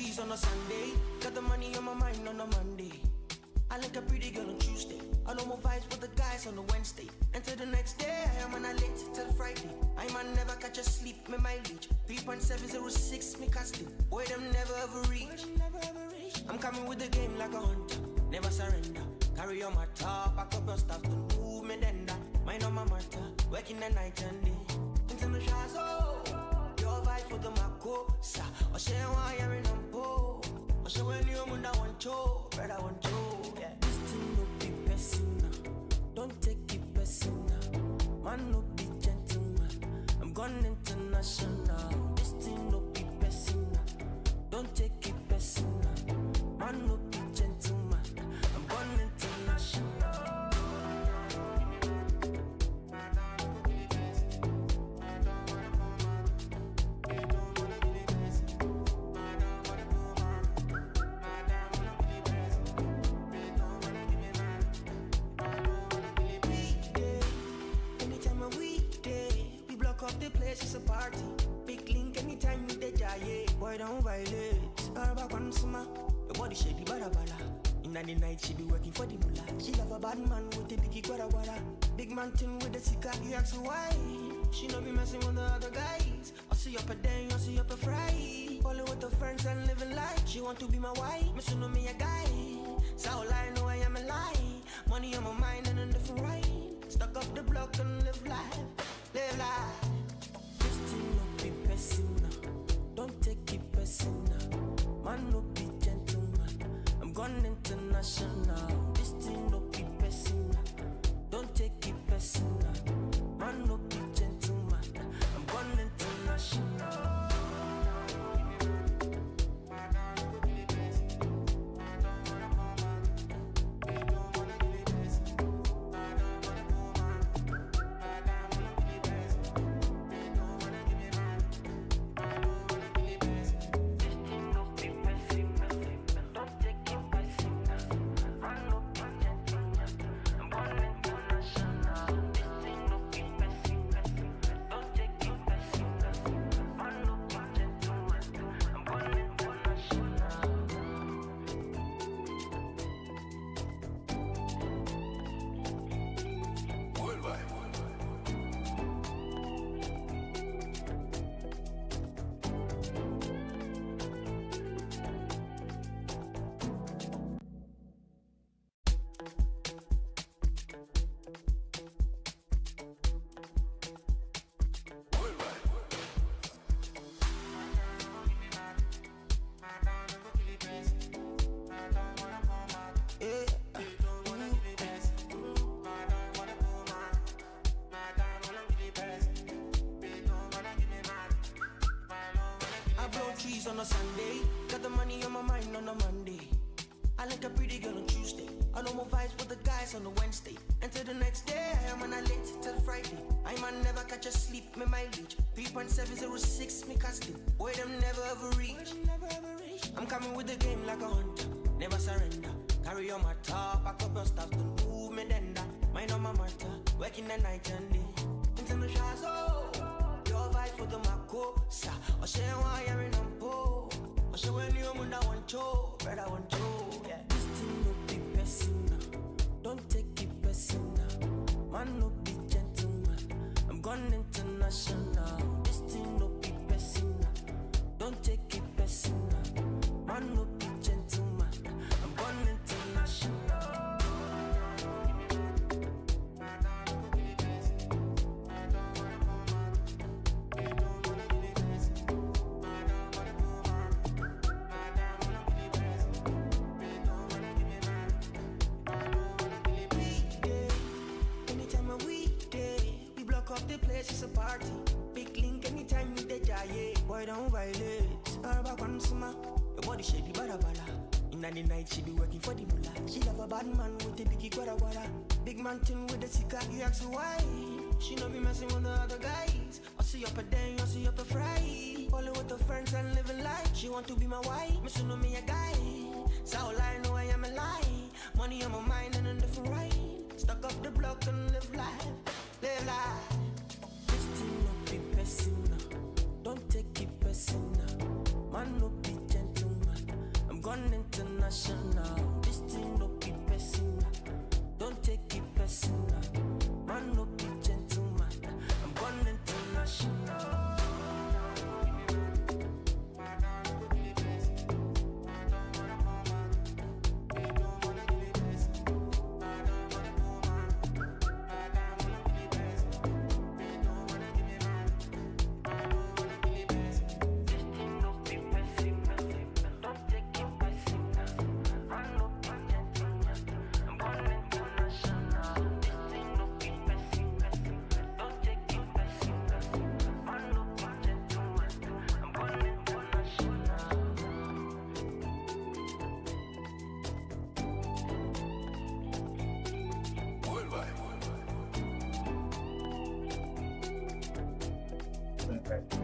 trees on a Sunday. Got the money on my mind on a Monday. I like a pretty girl on Tuesday. I know more vibes with the guys on the Wednesday. Until the next day, I am on a late till Friday. I man never catch a sleep, me mileage 3.706, me can't sleep. Boy, them never ever reach. I'm coming with the game like a hunter, never surrender. Carry on my top, I up your stuff to move me tender. Mind on my matter, working the night and day. Into the shots, oh, your vibes with the Mako, sa. I share why you're in a bow. I share when you're on that one show, brother one show, yeah. This thing no be personal, don't take it personal. Man no be gentleman, I'm gone international. This thing no be personal, don't take it personal. Man no be gentleman, I'm gone international. Up the place, it's a party. Big link anytime with the jaye. Boy, don't violate. All about one summer. Your body shady, bada bada. In the night, she be working for the mullah. She love a bad man with the biggie guada guada. Big mountain with the sika. You ask her why? She no be messing with the other guys. I see up a day, I see up a fry. Falling with her friends and living life. She want to be my wife. Me so know me a guy. So I know I am a lie. Money on my mind and a different ride. Stuck up the block and live life. Live life. No be personal, don't take it personal. Man no be gentleman, I'm gone international. This thing no be personal, don't take it personal. Man no be gentleman, I'm gone international. On a Sunday, got the money on my mind on a Monday. I like a pretty girl on Tuesday. I know more vibes with the guys on the Wednesday. Until the next day, I am on a late till Friday. I man never catch a sleep, me mileage 3.706, me can't sleep. Boy, them never ever reach. I'm coming with the game like a hunter, never surrender. Carry on my top, I up your stuff to move me tender. Mind on my matter, working the night and day. Into the shots, oh, your vibes with the Mako, sa. I share why you're in a bow. I share when you're on that one show, brother one show, yeah. This thing no be personal, don't take it personal. Man no be gentleman, I'm gone international. This thing no be personal, don't take it personal. Man no be gentleman, I'm gone international. Up the place, it's a party. Big link anytime with the jaye. Boy, don't violate. All about one summer. Your body shady, bada bada. In the night, she be working for the mullah. She love a bad man with the biggie guada guada. Big mountain with the sika. You ask her why? She no be messing with the other guys. I see up a day, I see up a fry. Falling with her friends and living life. She want to be my wife. Me so know me a guy. So I know I am a lie. Money on my mind and a different ride. Stuck up the block and live life. Live life. This thing no be personal, don't take it personal. Man no be gentleman, gone international. This thing no be personal. Don't take it personal. Man no be gentleman. I'm gone international.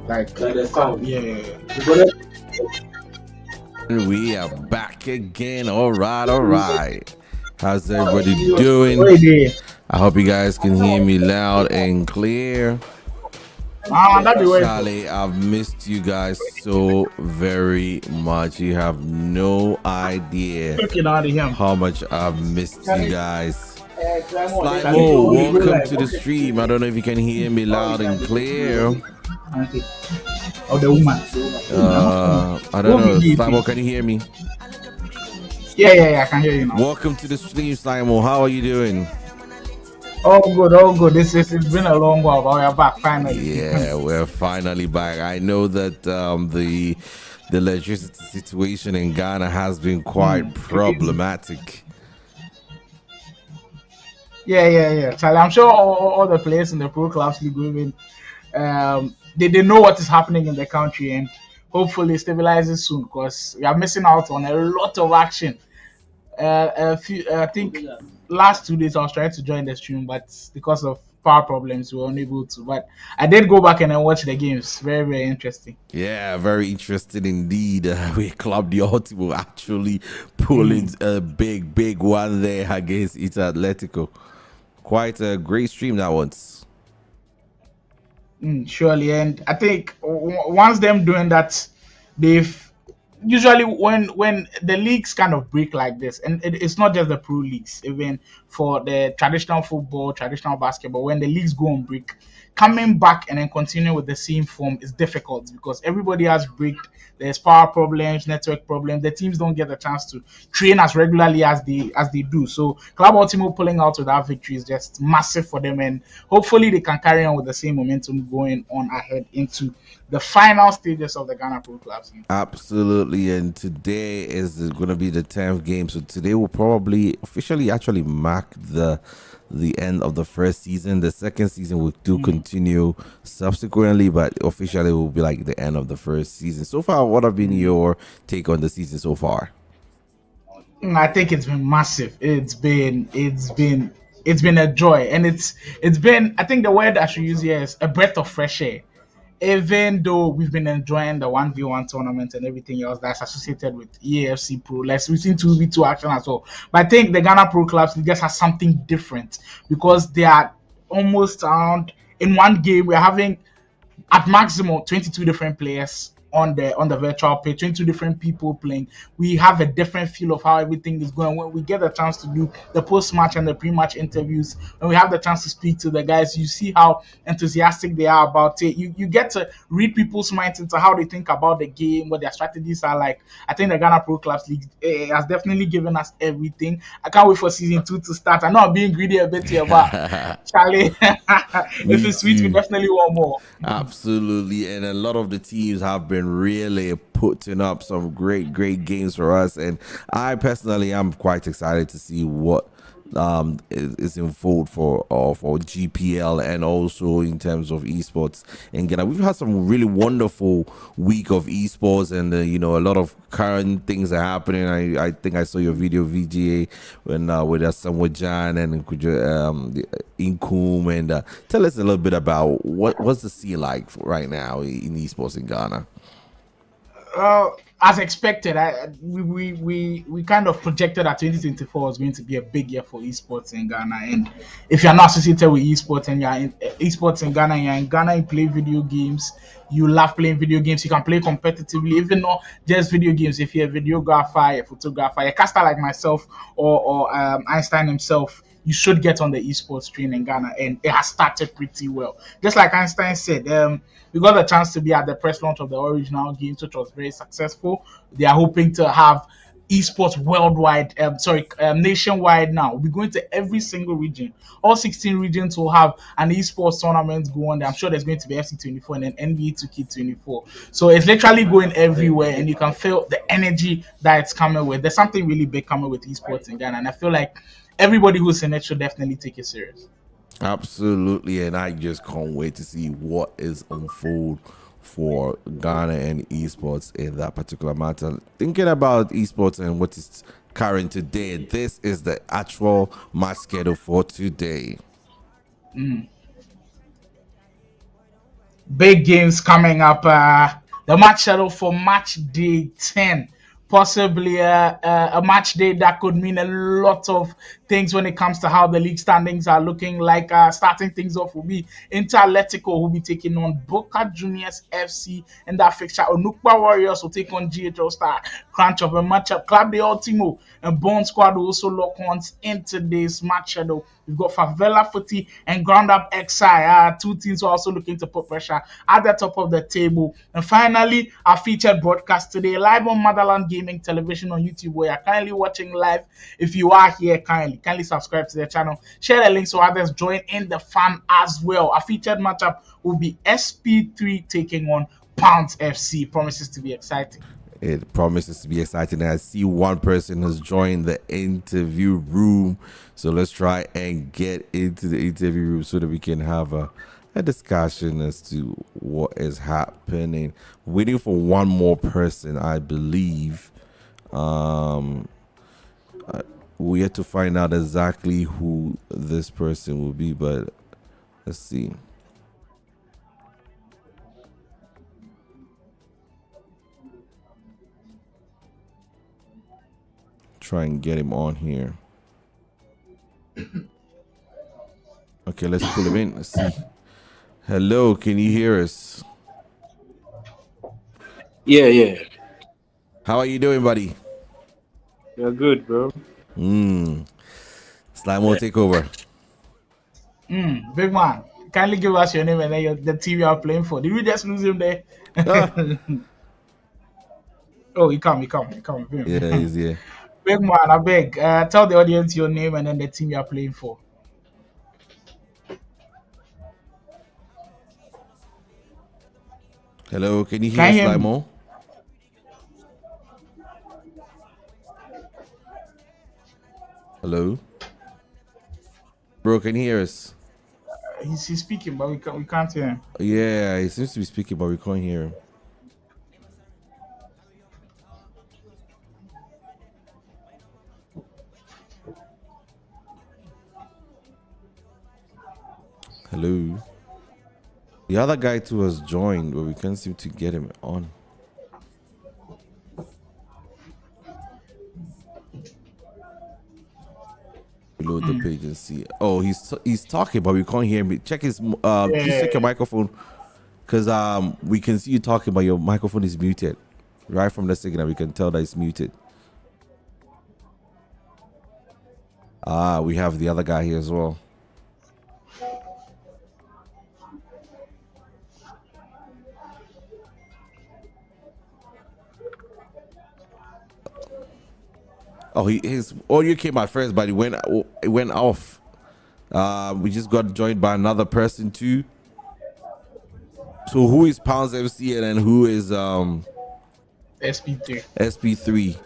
Like the sound, yeah. We are back again. All right. How's everybody doing? I hope you guys can hear me loud and clear. Charlie, I've missed you guys so very much. You have no idea how much I've missed you guys. Slimo, welcome to the stream. I don't know if you can hear me loud and clear. Oh, the woman. I don't know. Slimo, can you hear me? Yeah, I can hear you now. Welcome to the stream, Slimo. How are you doing? All good. It's been a long while, but we're back finally. Yeah, we're finally back. I know that the electricity situation in Ghana has been quite problematic. Yeah. Charlie, I'm sure all the players in the Pro Clubs League women, they know what is happening in the country, and hopefully stabilizes soon, because we are missing out on a lot of action. I think last 2 days I was trying to join the stream, but because of power problems we were unable to. But I did go back and then watch the games. Very, very interesting. Yeah, very interesting indeed. We Club the Ultimo actually pulling a big one there against Ita Atletico. Quite a great stream that once. Surely, and I think once them doing that, they've usually when the leagues kind of break like this, and it's not just the pro leagues, even for the traditional football, traditional basketball, when the leagues go on break, coming back and then continue with the same form is difficult, because everybody has break. There's power problems, network problems. The teams don't get the chance to train as regularly as they do. So Club Ultimo pulling out with that victory is just massive for them, and hopefully they can carry on with the same momentum going on ahead into the final stages of the Ghana Pro Clubs. Absolutely, and today is going to be the 10th game. So today will probably officially actually mark the end of the first season. The second season will do continue subsequently, but officially it will be like the end of the first season. So far, what have been your take on the season so far? I think it's been massive. It's been a joy, and it's been, I think the word I should use here is a breath of fresh air. Even though we've been enjoying the 1v1 tournament and everything else that's associated with EAFC Pro, like we've seen 2v2 action as well. But I think the Ghana Pro Clubs just has something different, because they are almost around in one game. We're having at maximum 22 different players on the virtual page, 22 different people playing. We have a different feel of how everything is going. When we get a chance to do the post-match and the pre-match interviews, when we have the chance to speak to the guys, you see how enthusiastic they are about it. You get to read people's minds into how they think about the game, what their strategies are like. I think the Ghana Pro Clubs League has definitely given us everything. I can't wait for season 2 to start. I know I'm being greedy a bit here, but Charlie, if it's sweet, we definitely want more. Absolutely, and a lot of the teams have been really putting up some great games for us, and I personally am quite excited to see what is in fold for GPL, and also in terms of esports in Ghana. We've had some really wonderful week of esports, and a lot of current things are happening. I think I saw your video, VGA, when with Samuel Jan and Inkum, and tell us a little bit about what's the scene like right now in esports in Ghana. as expected, we kind of projected that 2024 was going to be a big year for esports in Ghana. And if you're not associated with esports and you're in esports in Ghana, you're in Ghana, you play video games, you love playing video games, you can play competitively, even not just video games. If you're a videographer, a photographer, a caster like myself, or Einstein himself, you should get on the esports train in Ghana, and it has started pretty well. Just like Einstein said, we got the chance to be at the press launch of the original games, which was very successful. They are hoping to have esports worldwide, nationwide now. We'll be going to every single region. All 16 regions will have an esports tournament going. I'm sure there's going to be FC24 and then NBA 2K24. So it's literally going everywhere, and you can feel the energy that it's coming with. There's something really big coming with esports in Ghana, and I feel like everybody who's in it should definitely take it serious. Absolutely, and I just can't wait to see what is unfold for Ghana and esports in that particular matter. Thinking about esports and what is current today, this is the actual match schedule for today. Big games coming up. The match schedule for match day 10. Possibly a match day that could mean a lot of things when it comes to how the league standings are looking like. Starting things off will be Inter Atletico, who will be taking on Boca Juniors FC in that fixture. Onukpa Warriors will take on GHL Star. Crunch of a matchup. Club de Ultimo and Bone Squad will also lock horns in today's match schedule. We've got Favela Footy and Ground Up XI. Two teams are also looking to put pressure at the top of the table. And finally, our featured broadcast today, live on Motherland Gaming Television on YouTube, where you're currently watching live. If you are here, kindly subscribe to the channel. Share the link so others join in the fun as well. Our featured matchup will be SP3 taking on Poundz FC. Promises to be exciting. It promises to be exciting. I see one person has joined the interview room. So let's try and get into the interview room so that we can have a discussion as to what is happening. Waiting for one more person, I believe. We have to find out exactly who this person will be, but let's see. Try and get him on here. Okay, let's pull him in. Let's see. Hello, can you hear us? Yeah. How are you doing, buddy? You're good, bro. Slimo, take over. Big man, kindly give us your name and then the team you are playing for. Did we just lose him there? Oh, he come. Yeah, he's here. Big man, I beg. Tell the audience your name and then the team you are playing for. Hello, can you hear Can us, you hear me? Slimo? Hello? Bro, can you hear us? He's speaking, but we can't hear him. Yeah, he seems to be speaking, but we can't hear him. Hello? The other guy too has joined, but we can't seem to get him on. Reload the page and see. Oh, he's talking, but we can't hear him. Check his please check your microphone, because we can see you talking, but your microphone is muted. Right from the signal, we can tell that it's muted. We have the other guy here as well. Oh, his audio came out first, but it went off. We just got joined by another person too. So who is Poundz FC and then who is SP3. SP3?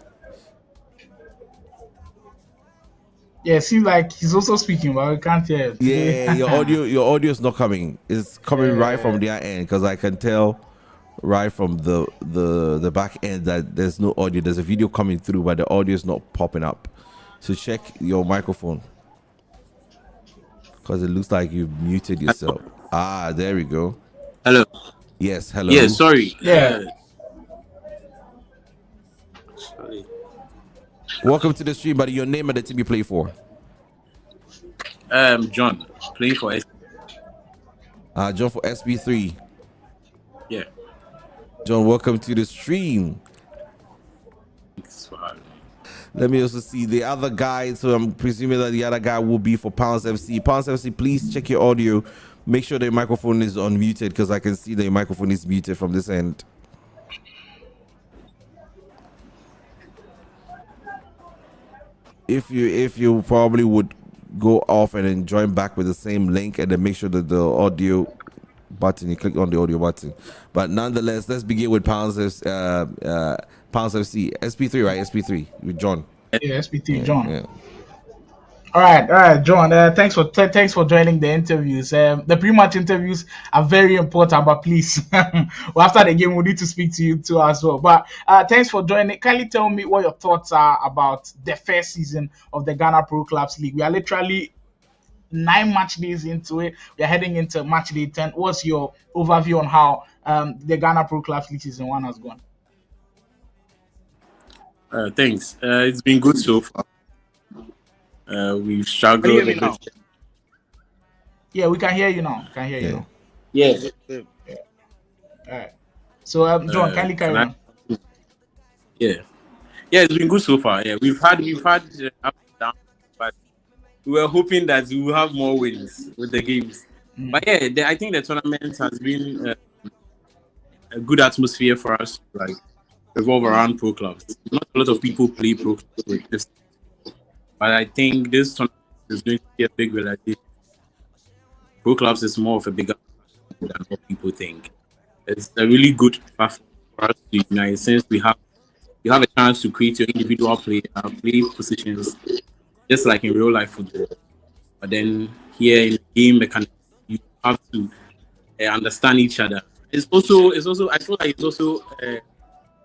Yeah, it seems like he's also speaking, but we can't hear it. Yeah, your audio is not coming. It's coming right from their end, because I can tell right from the back end that there's no audio. There's a video coming through, but the audio is not popping up. So check your microphone, because it looks like you've muted yourself. There we go. Hello. Yes, hello. Yeah, sorry. Yeah. Welcome to the stream, buddy. Your name and the team you play for. John, playing for S. John for SP3. Yeah. John, welcome to the stream. Thanks for having me. Let me also see the other guy. So I'm presuming that the other guy will be for Poundz FC. Poundz FC, please check your audio. Make sure the microphone is unmuted because I can see the microphone is muted from this end. If you probably would go off and then join back with the same link and then make sure that the audio button, you click on the audio button. But nonetheless, let's begin with Poundz FC. SP3, right? SP3 with John. Yeah, SP3 John. Yeah. All right, John. Thanks for joining the interviews. The pre-match interviews are very important, but please, well, after the game, we need to speak to you too as well. But thanks for joining. Kindly tell me what your thoughts are about the first season of the Ghana Pro Clubs League. We are literally 9 match days into it. We are heading into match day 10. What's your overview on how the Ghana Pro Clubs League season 1 has gone? Thanks. It's been good so far. We've struggled. Can you hear me now? Yeah, we can hear you now. Now. Yeah. All right. So, John, kindly carry on. Yeah, it's been good so far. Yeah, we've had up and down, but we were hoping that we will have more wins with the games. But yeah, I think the tournament has been a good atmosphere for us to like revolve around pro clubs. Not a lot of people play pro clubs, but I think this tournament is going to be a big realization. Pro clubs is more of a bigger than what people think. It's a really good platform for us to unite since you have a chance to create your individual play positions, just like in real life football. But then here in game mechanics, you have to understand each other. It's also I feel like it's also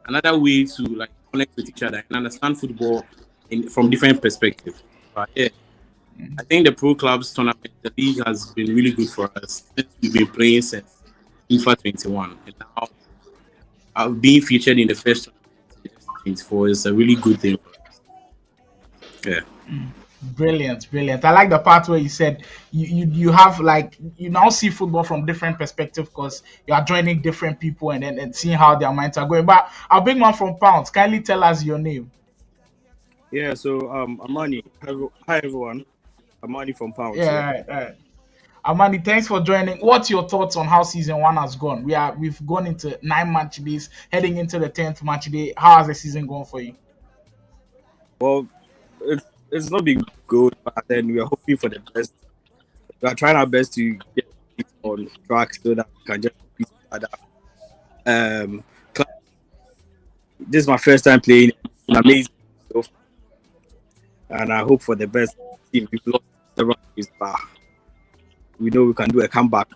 another way to like connect with each other and understand football from different perspectives. But yeah, I think the pro clubs tournament, the league has been really good for us since we've been playing since FIFA 21, and now being featured in the first tournament 24 is a really good thing for us. Yeah. Brilliant. I like the part where you said you have like you now see football from different perspectives because you are joining different people and seeing how their minds are going. But our big man from Poundz, kindly tell us your name. Yeah, so Amani. Hi everyone. Amani from Poundz. Yeah, right. Amani, thanks for joining. What's your thoughts on how season 1 has gone? We've gone into 9 match days, heading into the 10th match day. How has the season gone for you? Well, it's not been good, but then we are hoping for the best. We are trying our best to get it on track so that we can just beat other clubs. This is my first time playing. It's amazing so far. And I hope for the best team. We've lost the run is far. We know we can do a comeback.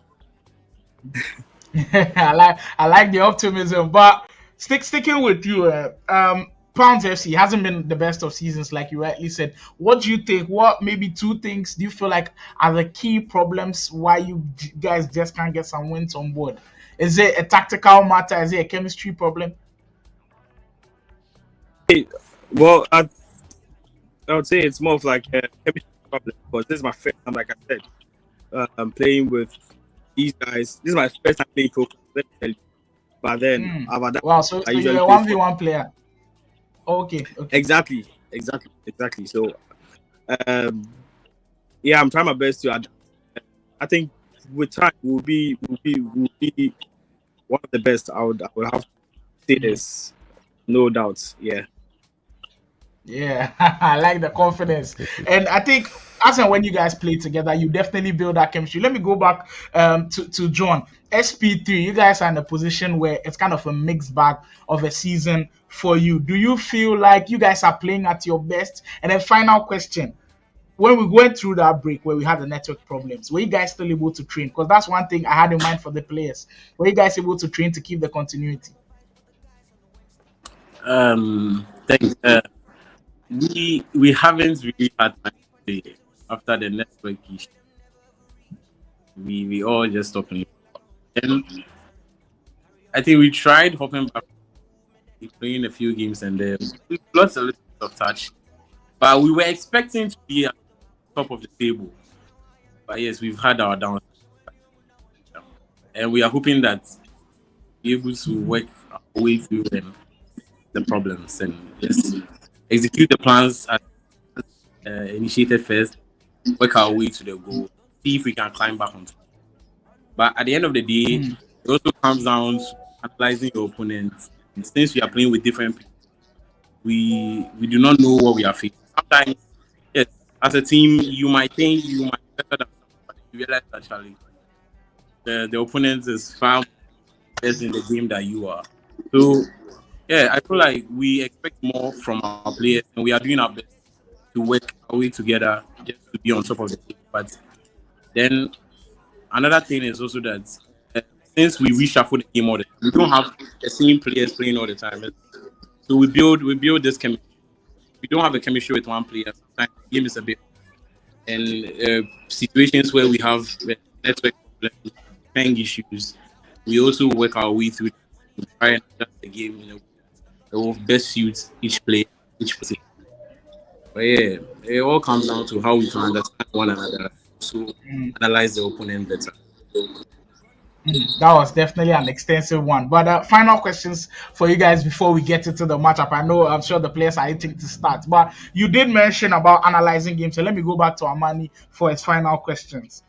I like the optimism, but sticking with you, Poundz FC hasn't been the best of seasons, like you rightly said. What do you think? What maybe 2 things do you feel like are the key problems why you guys just can't get some wins on board? Is it a tactical matter? Is it a chemistry problem? Well, I would say it's more of like a chemistry problem because this is my first time, like I said, I'm playing with these guys. This is my first time playing pro. Let me tell you. But then, wow, so you're a 1v1 player. Okay. Exactly. So, yeah, I'm trying my best to adapt. I think with time we'll be one of the best. I would have to say this, no doubt. Yeah, I like the confidence, and I think as and when you guys play together, you definitely build that chemistry. Let me go back to John. SP3, you guys are in a position where it's kind of a mixed bag of a season for you. Do you feel like you guys are playing at your best? And then final question, when we went through that break where we had the network problems, were you guys still able to train? Because that's one thing I had in mind for the players. Were you guys able to train to keep the continuity? Thanks. We haven't really had time to play after the network issue. We all just stopped playing. And I think we tried hopping back, playing a few games, and we lost a little bit of touch. But we were expecting to be at the top of the table. But yes, we've had our downside. And we are hoping that we're able to work our way through the problems and just execute the plans as initiated first, work our way to the goal, see if we can climb back on top. But at the end of the day, it also comes down to analyzing your opponents. And since we are playing with different people, we do not know what we are facing. Sometimes, yes, as a team, you might think you might be better than someone, but you realize actually the opponent is far better in the game than you are. So, yeah, I feel like we expect more from our players, and we are doing our best to work our way together just to be on top of the team. But then another thing is also that since we reshuffle the game all the time, we don't have the same players playing all the time. So we build this chemistry. We don't have a chemistry with one player. Sometimes the game is a bit, and situations where we have network problems, playing issues, we also work our way through to try and adjust the game in a way that will best suit each player, each position. But yeah, it all comes down to how we can understand one another, so analyze the opponent better. That was definitely an extensive one. But final questions for you guys before we get into the matchup. I'm sure the players are itching to start. But you did mention about analyzing games. So let me go back to Amani for his final questions.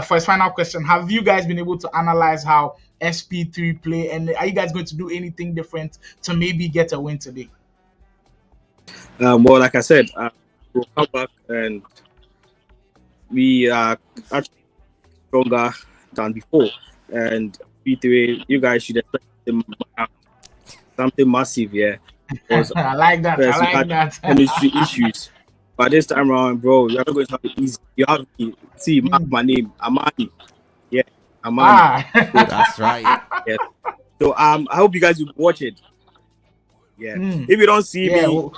For his final question, have you guys been able to analyze how SP3 play? And are you guys going to do anything different to maybe get a win today? Well, like I said, we'll come back and we are actually stronger than before. And SP3, you guys should expect something massive, yeah. I like that. I like that. Chemistry issues. But this time around, bro, you're not going to have it easy. You have to see my name, Amani. Yeah, Amani. That's right. Yeah. So I hope you guys will watch it. Yeah. If you don't see me,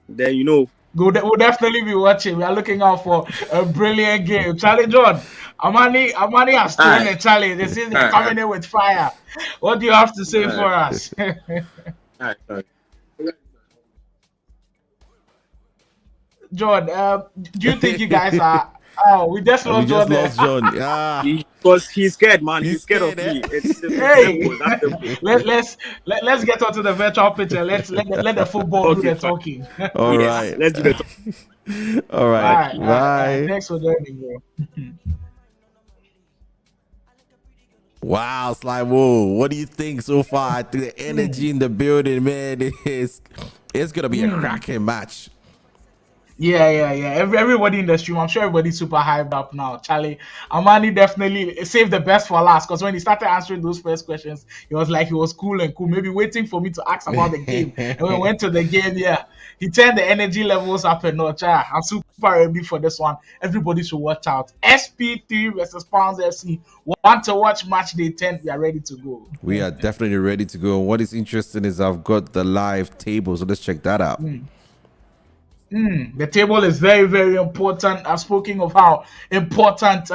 then you know. We'll definitely be watching. We are looking out for a brilliant game. Charlie John, Amani has stolen a challenge. They say they're coming in with fire. What do you have to say for us? John, do you think you guys are? Oh, we just lost John. Yeah. Because he's scared, man. He's scared of me. It's simple. Let's get onto the virtual pitch and let the football do the talking. All right. Let's do the talking. All right. Bye. Thanks for joining, bro. Wow, Slime. Whoa, what do you think so far? I think the energy in the building, man, it's gonna be a cracking match. Yeah. Everybody in the stream, I'm sure everybody's super hyped up now. Charlie, Amani definitely saved the best for last because when he started answering those first questions, it was like he was cool, maybe waiting for me to ask about the game. And when we went to the game, he turned the energy levels up a notch. I'm super ready for this one. Everybody should watch out. SP3 versus Poundz FC. Want to watch Matchday 10? We are ready to go. We are definitely ready to go. What is interesting is I've got the live table, so let's check that out. The table is very, very important. I've spoken of how important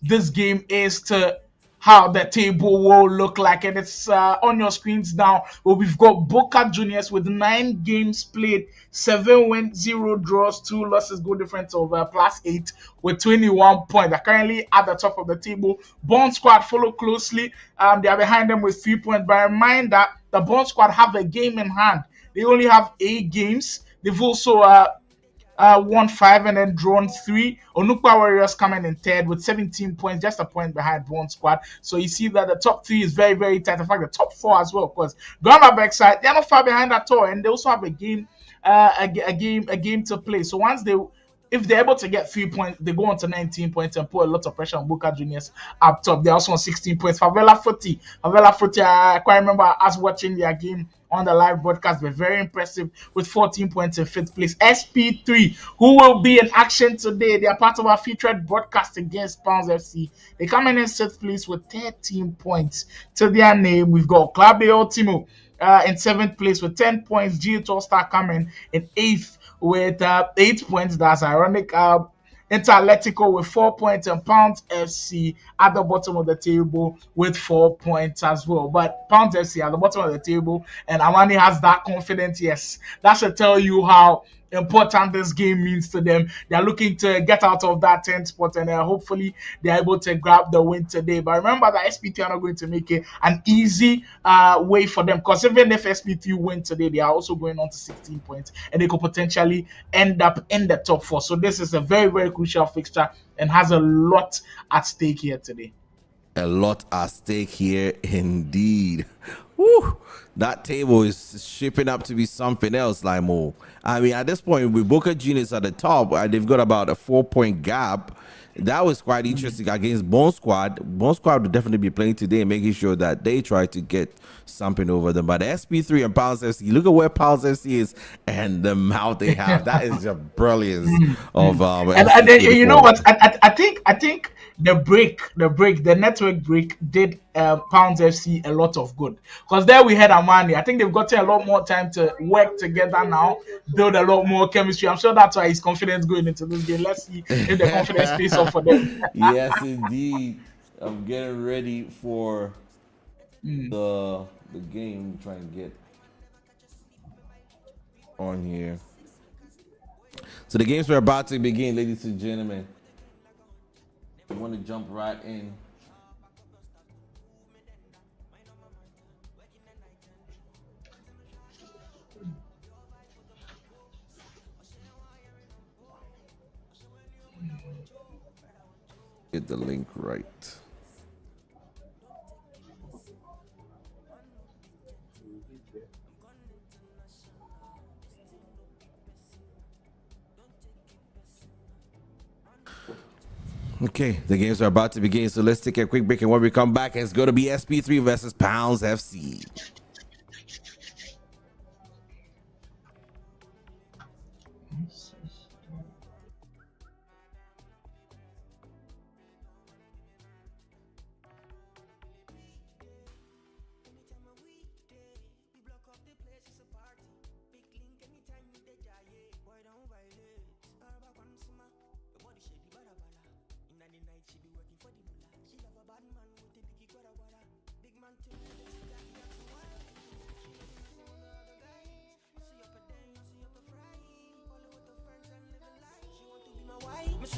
this game is to how the table will look like, and it's on your screens now. Well, we've got Boca Juniors with 9 games played, 7 wins, 0 draws, 2 losses, goal difference of +8 with 21 points. They're currently at the top of the table. Bond Squad follow closely. They are behind them with 3 points. But remind that the Bond Squad have a game in hand. They only have 8 games. They've also won 5 and then drawn 3. Onukpa Warriors coming in third with 17 points, just a point behind Bond Squad. So you see that the top 3 is very, very tight. In fact, the top 4 as well, because Ghana backside, they're not far behind at all, and they also have a game to play. So if they're able to get 3 points, they go on to 19 points and put a lot of pressure on Boca Juniors up top. They're also on 16 points. Favela Footy, I quite remember us watching their game on the live broadcast. Were very impressive with 14 points in 5th place. SP3, who will be in action today, they are part of our featured broadcast against Poundz FC. They come in 6th place with 13 points to their name. We've got Club de Ultimo in 7th place with 10 points. GH All Star coming in 8th with 8 points. That's ironic. Inter Atletico with 4 points and Poundz FC at the bottom of the table with 4 points as well. But Poundz FC at the bottom of the table, and Amani has that confidence. Yes, that should tell you how important this game means to them. They're looking to get out of that 10th spot, and hopefully they're able to grab the win today. But remember that SP3 are not going to make it an easy way for them, because even if SP3 win today, they are also going on to 16 points, and they could potentially end up in the top 4. So this is a very, very crucial fixture and has a lot at stake here today. A lot at stake here indeed. Woo. That table is shaping up to be something else, Limo. I mean, at this point, with Boca Juniors at the top, they've got about a 4-point gap. That was quite interesting against Bone Squad. Bone Squad will definitely be playing today, making sure that they try to get something over them. But the SP3 and Poundz FC, look at where Poundz FC is and the mouth they have. That is just brilliance of and you know what? I think the network break did Poundz FC a lot of good, because there we had Amani. I think they've gotten a lot more time to work together now, build a lot more chemistry. I'm sure that's why his confidence going into this game. Let's see if the confidence pays off for them. Yes, indeed. I'm getting ready for the game. Trying to get on here. So the games are about to begin, ladies and gentlemen. I want to jump right in. Get the link right. Okay, the games are about to begin, so let's take a quick break, and when we come back, it's going to be SP3 versus Poundz FC.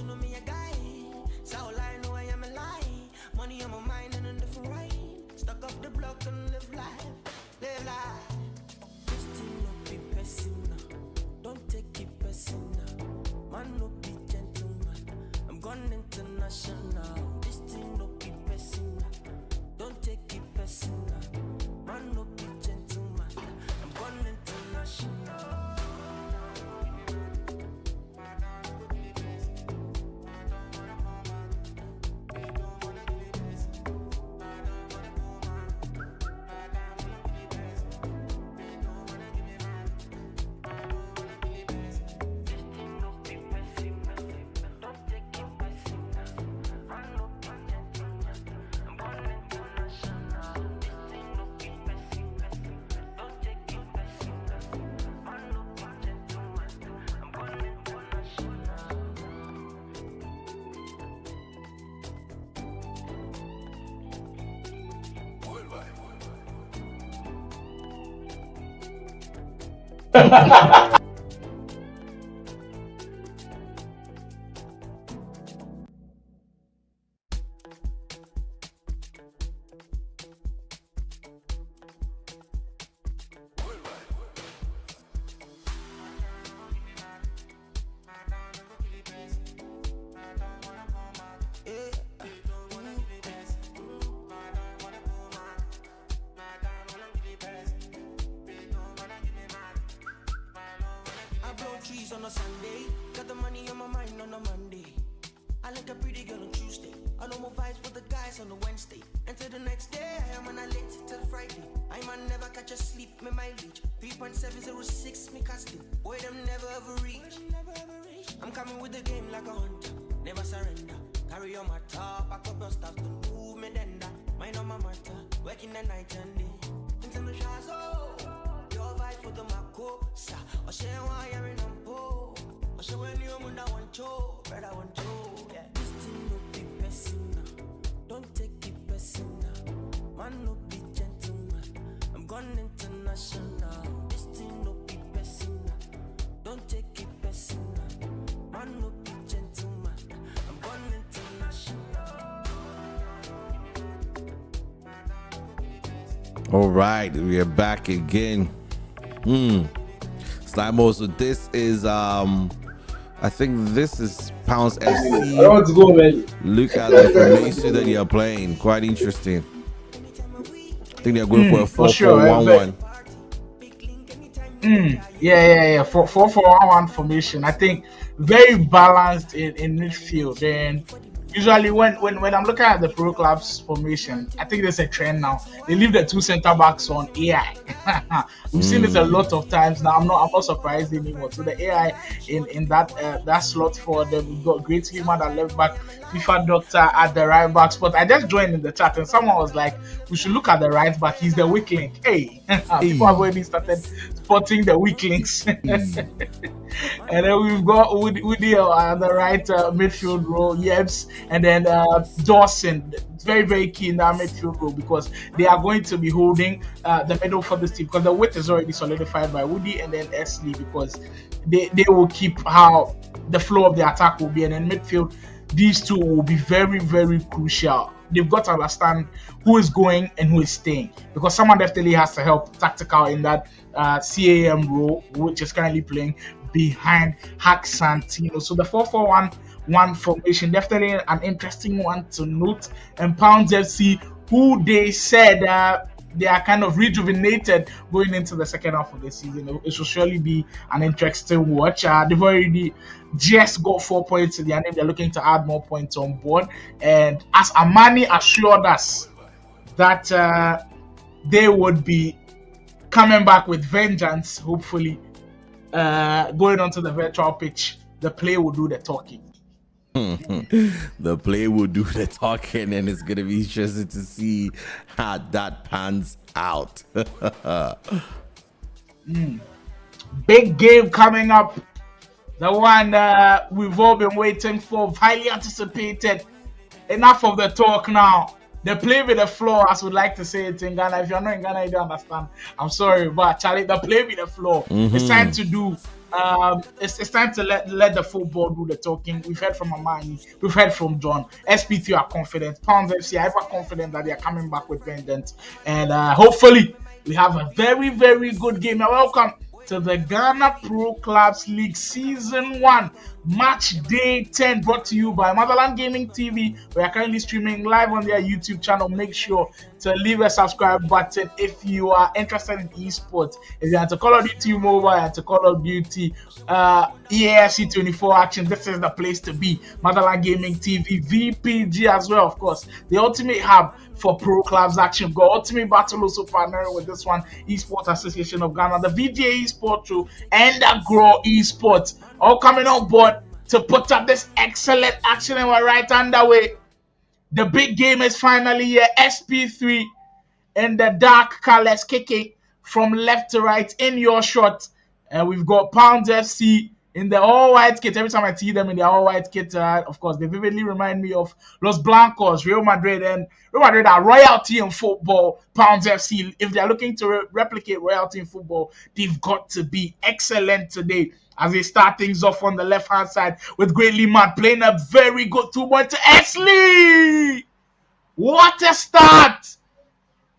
Know me a guy, so I know I am a lie. Money on my mind and a different way. Stuck up the block and live life, live life. This thing no be person, don't take it personal. Man no be gentleman, I'm gone international. This thing no be person, don't take it personal. Man no be gentleman, I'm gone international. On a Sunday, got the money on my mind on a Monday. I like a pretty girl on Tuesday. I know more vibes with the guys on a Wednesday. Until the next day, I am on a late till Friday. I man never catch a sleep, me mileage 3.706, me casting. Boy, them never ever reach. I'm coming with the game like a hunter, never surrender. Carry on my top, I up your stuff to move me dender. Mind on my matter, working the night and day. Into the shots, oh, your vibes with the Mako, sa. I share why you're in a po. I share when you're on that one show, brother one show. Yeah, this thing no be personal, don't take it personal. Man no be gentleman, I'm gone international. This thing no be personal, don't take it All right, we are back again. Slimo, so this is I think this is Poundz I FC. want to go, man. Look at the formation that you're playing. Quite interesting. I think they're going for a 4-4-1-1. For sure. Yeah. 4-4-1-1 formation. I think very balanced in midfield. And usually when I'm looking at the pro clubs formation, I think there's a trend now. They leave the two centre backs on AI. We've seen this a lot of times now. I'm not surprised anymore. So the AI in that slot for them, we've got Great Human at left back, FIFA Doctor at the right back spot. I just joined in the chat and someone was like, we should look at the right back. He's the weak link. Hey, people have already started spotting the weak links. And then we've got Woody on the right midfield role, Yebs, and then Dawson. Very, very key in that midfield role because they are going to be holding the middle for this team because the width is already solidified by Woody and then Esley because they will keep how the flow of the attack will be. And in midfield, these two will be very, very crucial. They've got to understand who is going and who is staying because someone definitely has to help tactical in that CAM role, which is currently playing behind Hack Santino. So the 4-4-1-1 formation, definitely an interesting one to note. And Poundz FC, who they said they are kind of rejuvenated going into the second half of the season. It will surely be an interesting watch. They've already just got 4 points in their name. They're looking to add more points on board. And as Amani assured us that they would be coming back with vengeance, hopefully, going onto the virtual pitch, the play will do the talking. The play will do the talking, and it's going to be interesting to see how that pans out. Big game coming up. The one we've all been waiting for, highly anticipated. Enough of the talk now. The play with the floor, as we like to say it in Ghana. If you're not in Ghana, you don't understand. I'm sorry, but Charlie, the play with the floor. It's time to do. It's time to let the football do the talking. We've heard from Amani, we've heard from John. SP3 are confident. Poundz FC are ever confident that they are coming back with vengeance, and hopefully we have a very, very good game. Now, welcome to the Ghana Pro Clubs League Season 1 Match Day 10, brought to you by Motherland Gaming TV. We are currently streaming live on their YouTube channel. Make sure to leave a subscribe button if you are interested in esports. If you're into Call of Duty Mobile and to Call of Duty EAFC 24 action, this is the place to be. Motherland Gaming TV, VPG as well, of course. The ultimate hub for pro clubs action. Got Ultimate Battle also partnering with this one, Esports Association of Ghana, the VGA Esports Show, and the Grow Esports, all coming on board to put up this excellent action, and we're right underway. The big game is finally here. SP3 in the dark colors kicking from left to right in your shot, and we've got Poundz FC in the all-white kit. Every time I see them in the all-white kit, of course, they vividly remind me of Los Blancos, Real Madrid, and Real Madrid are royalty in football. Poundz FC, if they're looking to replicate royalty in football, they've got to be excellent today as they start things off on the left-hand side with Greatly Mad playing a very good 2-point to Esley. What a start!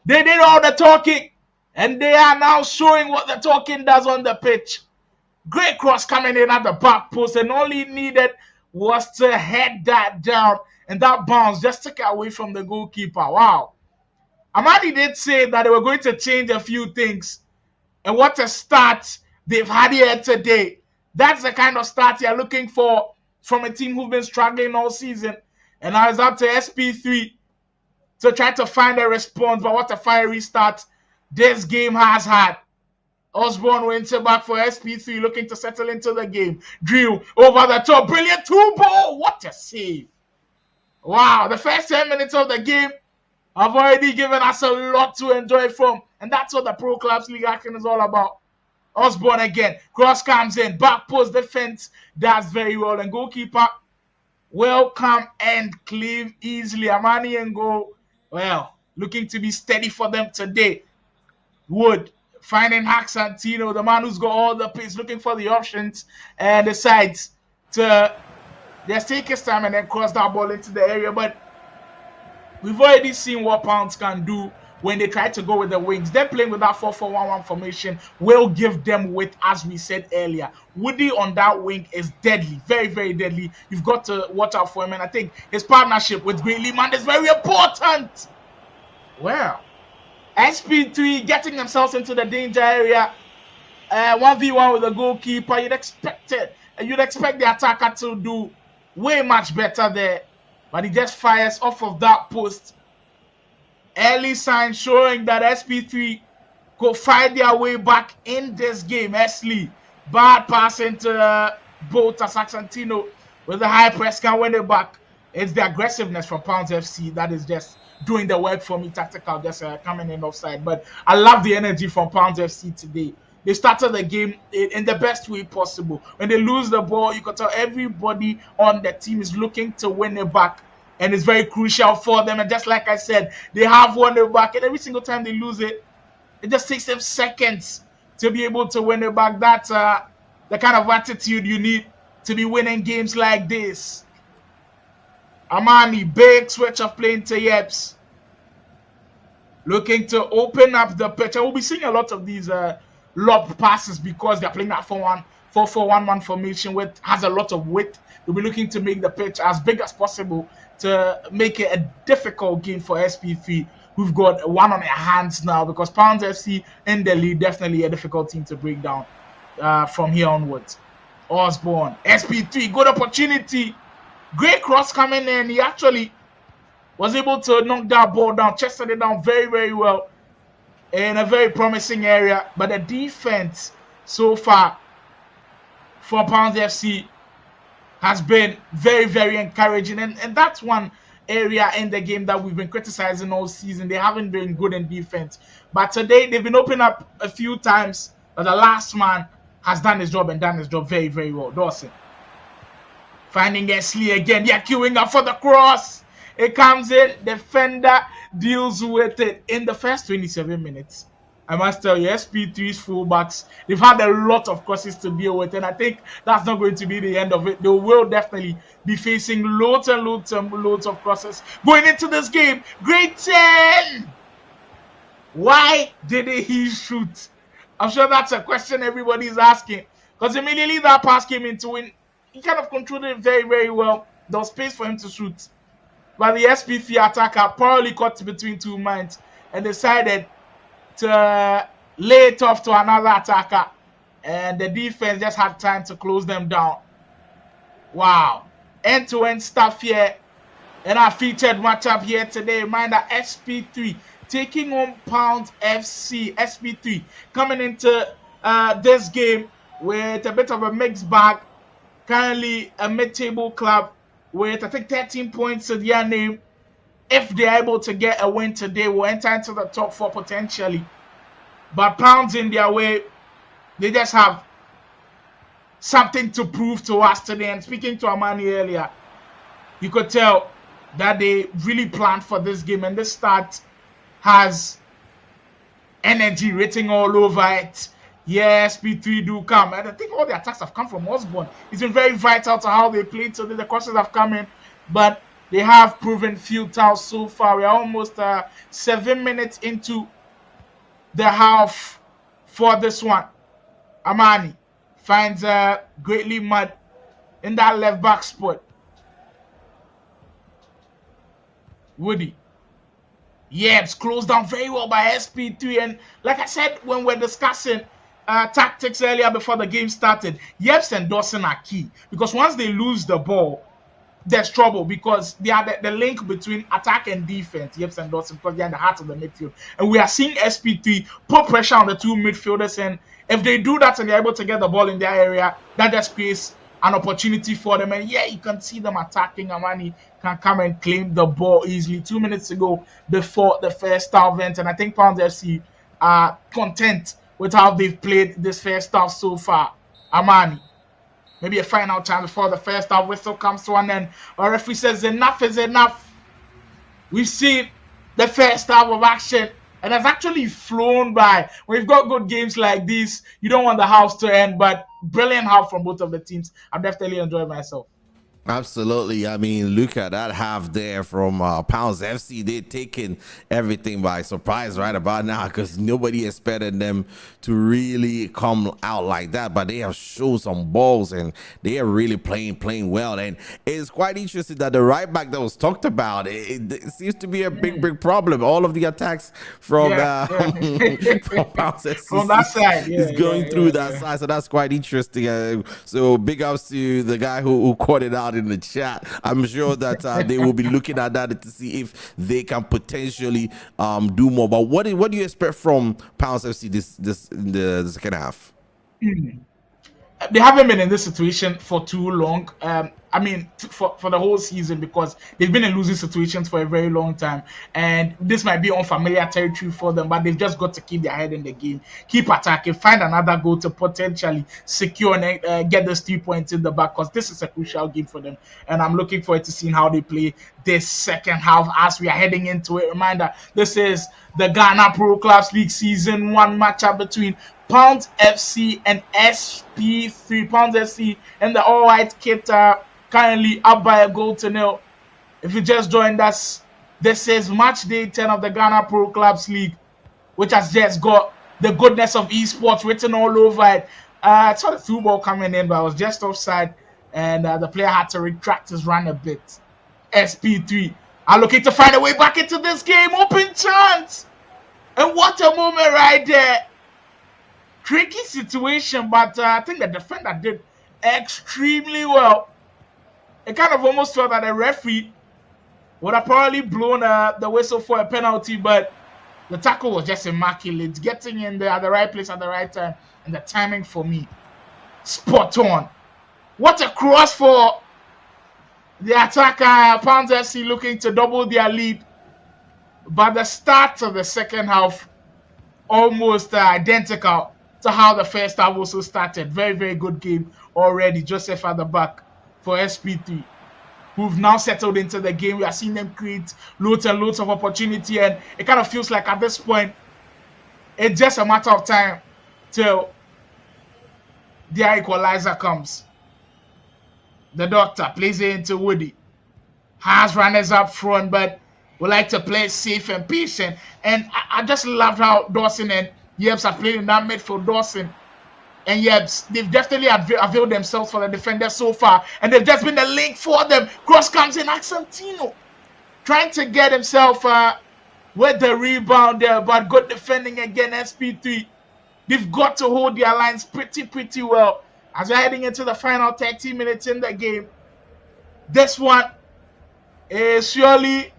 They did all the talking, and they are now showing what the talking does on the pitch. Great cross coming in at the back post, and all he needed was to head that down, and that bounce just took it away from the goalkeeper. Wow. Amadi did say that they were going to change a few things, and what a start they've had here today. That's the kind of start you're looking for from a team who've been struggling all season, and now it's up to SP3 to try to find a response. But what a fiery start this game has had. Osborne wins it back for SP3, looking to settle into the game. Drill over the top. Brilliant 2-ball. What a save. Wow. The first 10 minutes of the game have already given us a lot to enjoy from. And that's what the Pro Clubs League action is all about. Osborne again. Cross comes in. Back post defense does very well. And goalkeeper will come and cleave easily. Amani and goal. Well, looking to be steady for them today. Wood finding Hack Santino, the man who's got all the pace, looking for the options, and decides to just take his time and then cross that ball into the area. But we've already seen what Poundz can do when they try to go with the wings. They're playing with that 4-4-1-1 formation will give them width, as we said earlier. Woody on that wing is deadly, very, very deadly. You've got to watch out for him, and I think his partnership with Great Man is very important. Well, SP3 getting themselves into the danger area. 1v1 with the goalkeeper. You'd expect the attacker to do way much better there, but he just fires off of that post. Early signs showing that SP3 could find their way back in this game. Esley, bad pass into Bota Saxantino with the high press, can win it back. It's the aggressiveness from Poundz FC that is just doing the work for me. Tactical, just coming in offside. But I love the energy from Poundz FC today. They started the game in the best way possible. When they lose the ball, you can tell everybody on the team is looking to win it back. And it's very crucial for them. And just like I said, they have won it back. And every single time they lose it, it just takes them seconds to be able to win it back. That's the kind of attitude you need to be winning games like this. Amani, big switch of playing to Yeps. Looking to open up the pitch. And we'll be seeing a lot of these lob passes because they're playing that 4-4-1-1 formation, which has a lot of width. They'll be looking to make the pitch as big as possible to make it a difficult game for SP3. We've got one on their hands now because Poundz FC in the lead, definitely a difficult team to break down from here onwards. Osborne, SP3, good opportunity. Great cross coming in. He actually was able to knock that ball down, chested it down very, very well in a very promising area. But the defense so far for Poundz FC has been very, very encouraging. And that's one area in the game that we've been criticizing all season. They haven't been good in defense. But today, they've been opened up a few times. But the last man has done his job and done his job very, very well. Dawson. Finding Esley again. Yeah, queuing up for the cross. It comes in. Defender deals with it in the first 27 minutes. I must tell you, SP3's fullbacks, they've had a lot of crosses to deal with, and I think that's not going to be the end of it. They will definitely be facing loads and loads and loads of crosses going into this game. Great 10! Why didn't he shoot? I'm sure that's a question everybody's asking, because immediately that pass came into it, he kind of controlled it very, very well. There was space for him to shoot, but the SP3 attacker probably caught between two minds and decided to lay it off to another attacker, and the defense just had time to close them down. Wow, end-to-end stuff here in our featured matchup here today. Reminder, SP3 taking on Poundz FC. SP3 coming into this game with a bit of a mixed bag. Currently a mid-table club with, I think, 13 points to their name. If they're able to get a win today, will enter into the top 4 potentially. But Poundz in their way, they just have something to prove to us today. And speaking to Amani earlier, you could tell that they really planned for this game. And this start has energy written all over it. Yes, SP3 do come. And I think all the attacks have come from Osborne. It's been very vital to how they played today. The crosses have come in. But they have proven futile so far. We are almost 7 minutes into the half for this one. Amani finds Greatly Mud in that left back spot. Woody. Yeah, it's closed down very well by SP3. And like I said, when we're discussing tactics earlier before the game started, Yeps and Dawson are key. Because once they lose the ball, there's trouble because they are the link between attack and defense, Yeps and Dawson, because they're in the heart of the midfield. And we are seeing SP3 put pressure on the two midfielders. And if they do that and they're able to get the ball in their area, that just creates an opportunity for them. And yeah, you can see them attacking. Amani can come and claim the ball easily. 2 minutes ago before the first half ends. And I think Poundz FC are content with how they've played this first half so far. Amani. Maybe a final chance before the first half whistle comes to an end. Our referee says enough is enough. We've seen the first half of action and has actually flown by. When you've got good games like this, you don't want the house to end, but brilliant half from both of the teams. I've definitely enjoyed myself. Absolutely. I mean, look at that half there from Poundz FC. They're taking everything by surprise right about now because nobody expected them to really come out like that. But they have shown some balls and they are really playing well. And it's quite interesting that the right back that was talked about, it seems to be a big problem. All of the attacks from from Poundz FC from that side, is going through that side. So that's quite interesting. So big ups to the guy who caught it out in the chat. I'm sure that they will be looking at that to see if they can potentially do more. But what do you expect from Poundz FC this in the second half? They haven't been in this situation for too long. I mean, for the whole season, because they've been in losing situations for a very long time, and this might be unfamiliar territory for them. But they've just got to keep their head in the game, keep attacking, find another goal to potentially secure and get those 3 points in the back. Because this is a crucial game for them, and I'm looking forward to seeing how they play this second half as we are heading into it. Reminder: this is the Ghana Pro Clubs League Season 1 matchup between Poundz FC and SP3. Poundz FC and the all-white kit currently up by a goal to nil. If you just joined us, this is match day 10 of the Ghana Pro Clubs League, which has just got the goodness of esports written all over it. I saw the through ball coming in, but I was just offside, and the player had to retract his run a bit. SP3 are looking to find a way back into this game. Open chance! And what a moment right there. Tricky situation, but I think the defender did extremely well. It kind of almost felt that the referee would have probably blown the whistle for a penalty, but the tackle was just immaculate. Getting in there at the right place at the right time, and the timing for me, spot on. What a cross for the attacker. Poundz FC looking to double their lead. But the start of the second half, almost identical to how the first half also started. Very good game already. Joseph at the back for SP3, who've now settled into the game. We are seeing them create loads and loads of opportunity, and it kind of feels like at this point, it's just a matter of time till their equalizer comes. The doctor plays it into Woody. Has runners up front, but we like to play safe and patient. And I just loved how Dawson and Yeps have played in that midfield. Dawson and Yeps, they've definitely availed themselves for the defender so far. And they've just been the link for them. Cross comes in, Accentino trying to get himself with the rebound there, but good defending again, SP3. They've got to hold their lines pretty well as we're heading into the final 30 minutes in the game. This one is surely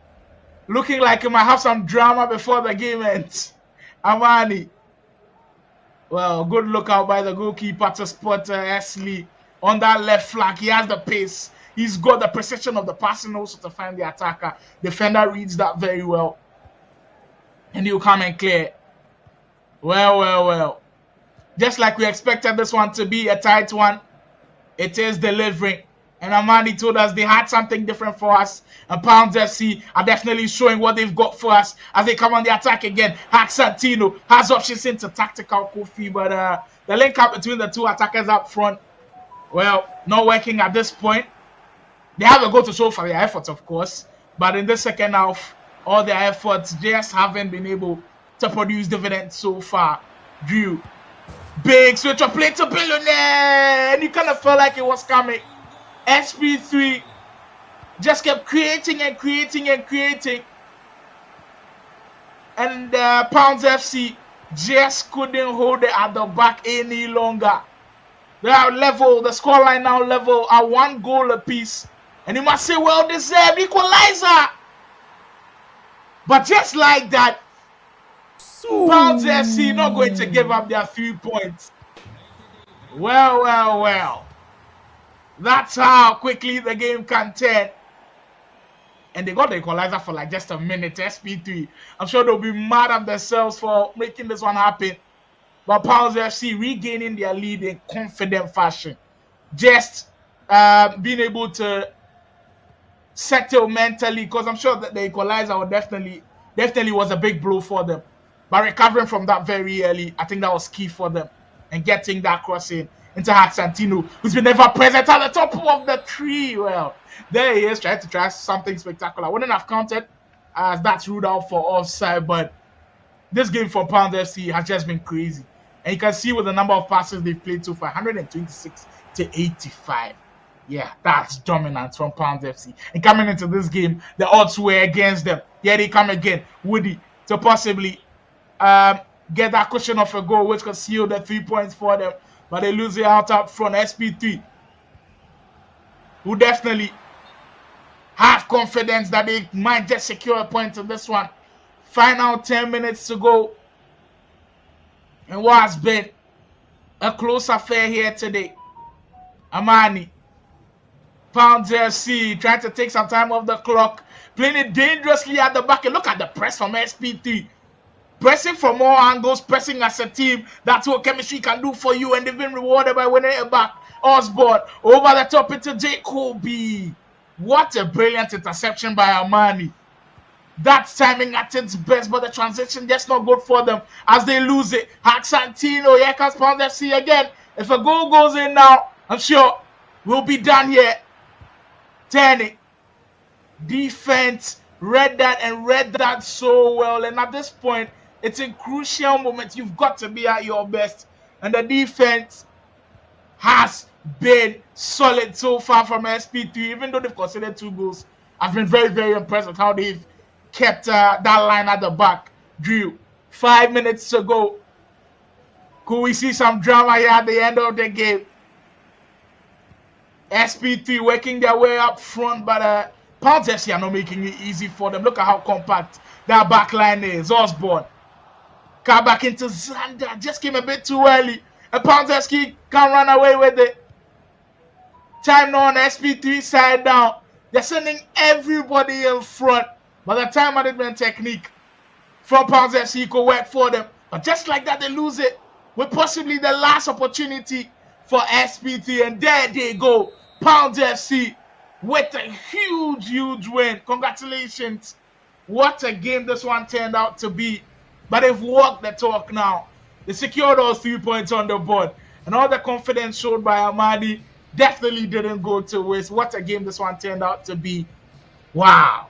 looking like it might have some drama before the game ends. Amani. Well, good look out by the goalkeeper to spot Esley on that left flank. He has the pace. He's got the precision of the passing also to find the attacker. Defender reads that very well. And he'll come and clear. Well. Just like we expected this one to be a tight one, it is delivering. And Amani told us they had something different for us. And Poundz FC are definitely showing what they've got for us as they come on the attack again. Santino has options into tactical Kofi, but the link up between the two attackers up front, well, not working at this point. They have a goal to show for their efforts, of course. But in the second half, all their efforts just haven't been able to produce dividends so far. Drew, big switch of play to Billionaire, and you kind of felt like it was coming. SP3 just kept creating. And Poundz FC just couldn't hold it at the back any longer. They are level, the scoreline now level at 1 goal apiece. And you must say, well deserved equalizer. But just like that, Poundz FC not going to give up their 3 points. Well. That's how quickly the game can turn. And they got the equalizer for like just a minute. SP3, I'm sure they'll be mad at themselves for making this one happen. But Poundz FC regaining their lead in confident fashion. Just being able to settle mentally, because I'm sure that the equalizer would definitely was a big blow for them. But recovering from that very early, I think that was key for them. And getting that cross in into Santino, who's been never present at the top of the tree. Well, there he is trying to try something spectacular. Wouldn't have counted as that's ruled out for offside, but this game for Poundz FC has just been crazy. And you can see with the number of passes they've played so far, 126 to 85. Yeah, that's dominance from Poundz FC. And coming into this game, the odds were against them. Here they come again. Woody to possibly get that cushion of a goal, which could seal the 3 points for them. But they lose it out up front. SP3, who definitely have confidence that they might just secure a point in this one. Final 10 minutes to go. And what has been a close affair here today. Amani, Poundz FC trying to take some time off the clock, playing it dangerously at the back. And look at the press from SP3. Pressing from all angles, pressing as a team. That's what chemistry can do for you. And they've been rewarded by winning it back. Osborne over the top into Jacoby. What a brilliant interception by Amani. That's timing at its best, but the transition just not good for them as they lose it. Santino, here comes Poundz FC again. If a goal goes in now, I'm sure we'll be done here. Tenny, defense, read that so well. And at this point, it's a crucial moment. You've got to be at your best. And the defense has been solid so far from SP3, even though they've conceded 2 goals. I've been very, very impressed with how they've kept that line at the back. Drew, 5 minutes to go. Could we see some drama here at the end of the game? SP3 working their way up front, but Poundz FC are not making it easy for them. Look at how compact that back line is. Osborne, car back into Zander, just came a bit too early. And Poundz FC can't run away with it. Time now on SP3 side down. They're sending everybody in front. But the time management technique from Poundz FC could work for them. But just like that, they lose it with possibly the last opportunity for SP3. And there they go. Poundz FC with a huge, huge win. Congratulations. What a game this one turned out to be. But they've walked the talk now. They secured those 3 points on the board. And all the confidence showed by Amadi definitely didn't go to waste. What a game this one turned out to be. Wow.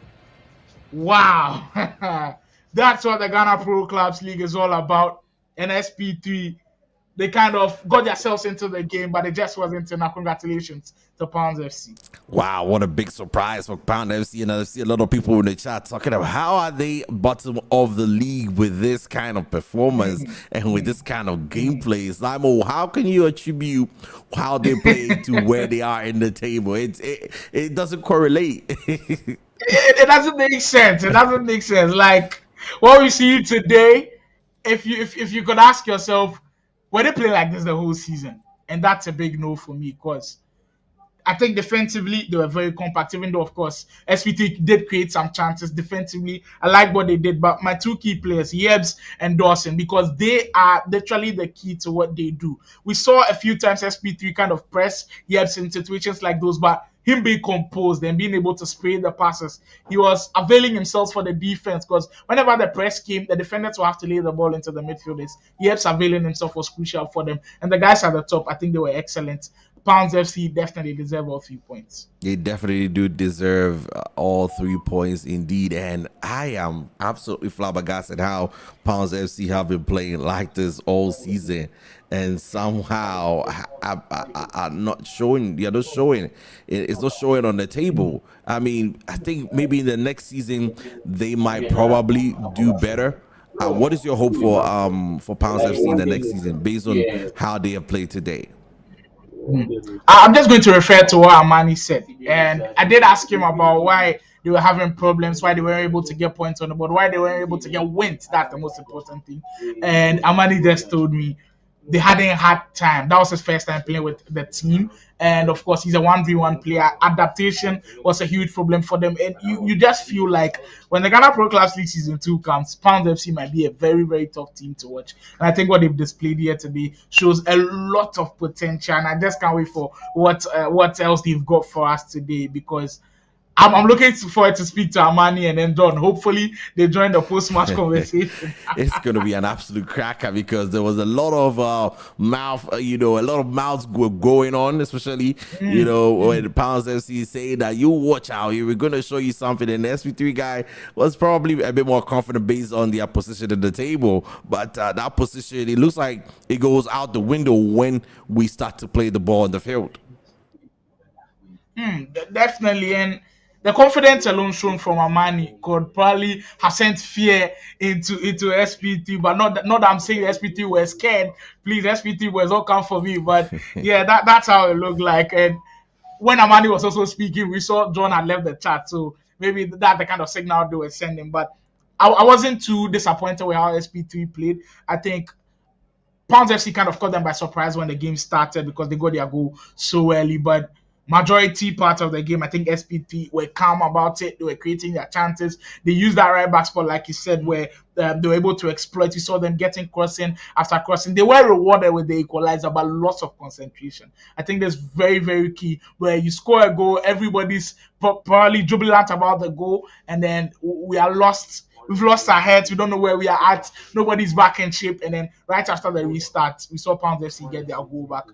Wow. That's what the Ghana Pro Clubs League is all about. And SP3, they kind of got themselves into the game, but it just wasn't enough. Congratulations to Poundz FC. Wow, what a big surprise for Poundz FC. And I see a lot of people in the chat talking about how are they bottom of the league with this kind of performance and with this kind of gameplay. Simo, how can you attribute how they play to where they are in the table? It doesn't correlate. It doesn't make sense. It doesn't make sense. Like what we see today, if you could ask yourself, were they playing like this the whole season? And that's a big no for me, because I think defensively they were very compact, even though of course SP3 did create some chances defensively. I like what they did, but my 2 key players, Yebs and Dawson, because they are literally the key to what they do. We saw a few times SP3 kind of press Yebs in situations like those, but him being composed and being able to spray the passes, he was availing himself for the defense, because whenever the press came, the defenders will have to lay the ball into the midfielders. Yebs availing himself was crucial for them. And the guys at the top, I think they were excellent. Poundz FC definitely deserve all 3 points. They definitely do deserve all 3 points indeed. And I am absolutely flabbergasted how Poundz FC have been playing like this all season. And somehow I'm not showing. You're not showing. It's not showing on the table. I mean, I think maybe in the next season they might probably do better. What is your hope for Poundz FC in the next season based on how they have played today? I'm just going to refer to what Amani said. And I did ask him about why they were having problems, why they weren't able to get points on the board, why they weren't able to get wins. That's the most important thing. And Amani just told me they hadn't had time. That was his first time playing with the team. And of course, he's a 1v1 player. Adaptation was a huge problem for them. And you just feel like when the Ghana Pro Clubs League Season 2 comes, Poundz FC might be a very, very tough team to watch. And I think what they've displayed here today shows a lot of potential. And I just can't wait for what else they've got for us today, because I'm looking forward to speak to Amani and then John. Hopefully, they join the post-match conversation. It's going to be an absolute cracker because there was a lot of mouth, a lot of mouths were going on, especially, when Poundz FC saying that you watch out, we're going to show you something. And the SP3 guy was probably a bit more confident based on their position at the table. But that position, it looks like it goes out the window when we start to play the ball in the field. Definitely, and the confidence alone shown from Amani could probably have sent fear into SP3, but not that I'm saying SP3 were scared. Please, SP3 was all come for me, but yeah, that's how it looked like. And when Amani was also speaking, we saw John had left the chat, so maybe that's the kind of signal they were sending. But I wasn't too disappointed with how SP3 played. I think Poundz FC kind of caught them by surprise when the game started because they got their goal so early, but majority part of the game, I think SP3 were calm about it. They were creating their chances. They used that right back spot, like you said, where they were able to exploit. You saw them getting crossing after crossing. They were rewarded with the equalizer, but lots of concentration. I think that's very, very key. Where you score a goal, everybody's probably jubilant about the goal, and then we are lost. We've lost our heads. We don't know where we are at. Nobody's back in shape. And then right after the restart, we saw Poundz FC get their goal back.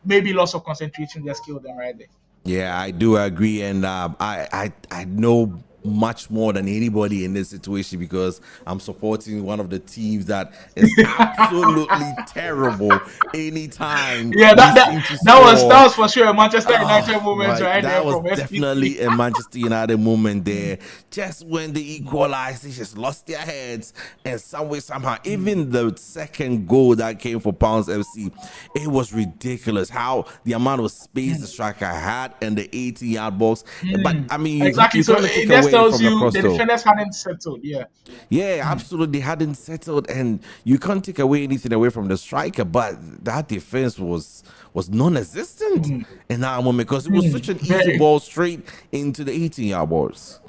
Maybe loss of concentration just killed them right there. Yeah, I do agree, and I know much more than anybody in this situation because I'm supporting one of the teams that is absolutely terrible anytime. Yeah, that was for sure a Manchester United moment right there. That was from definitely a Manchester United moment there. Just when they equalized, they just lost their heads, and somehow, even the second goal that came for Poundz FC, it was ridiculous how the amount of space the striker had in the 18-yard box. But I mean, exactly. So it just tells you the defenders hadn't settled. Yeah, absolutely hadn't settled, and you can't take away anything away from the striker. But that defense was non-existent in that moment because it was such an easy ball straight into the 18-yard box.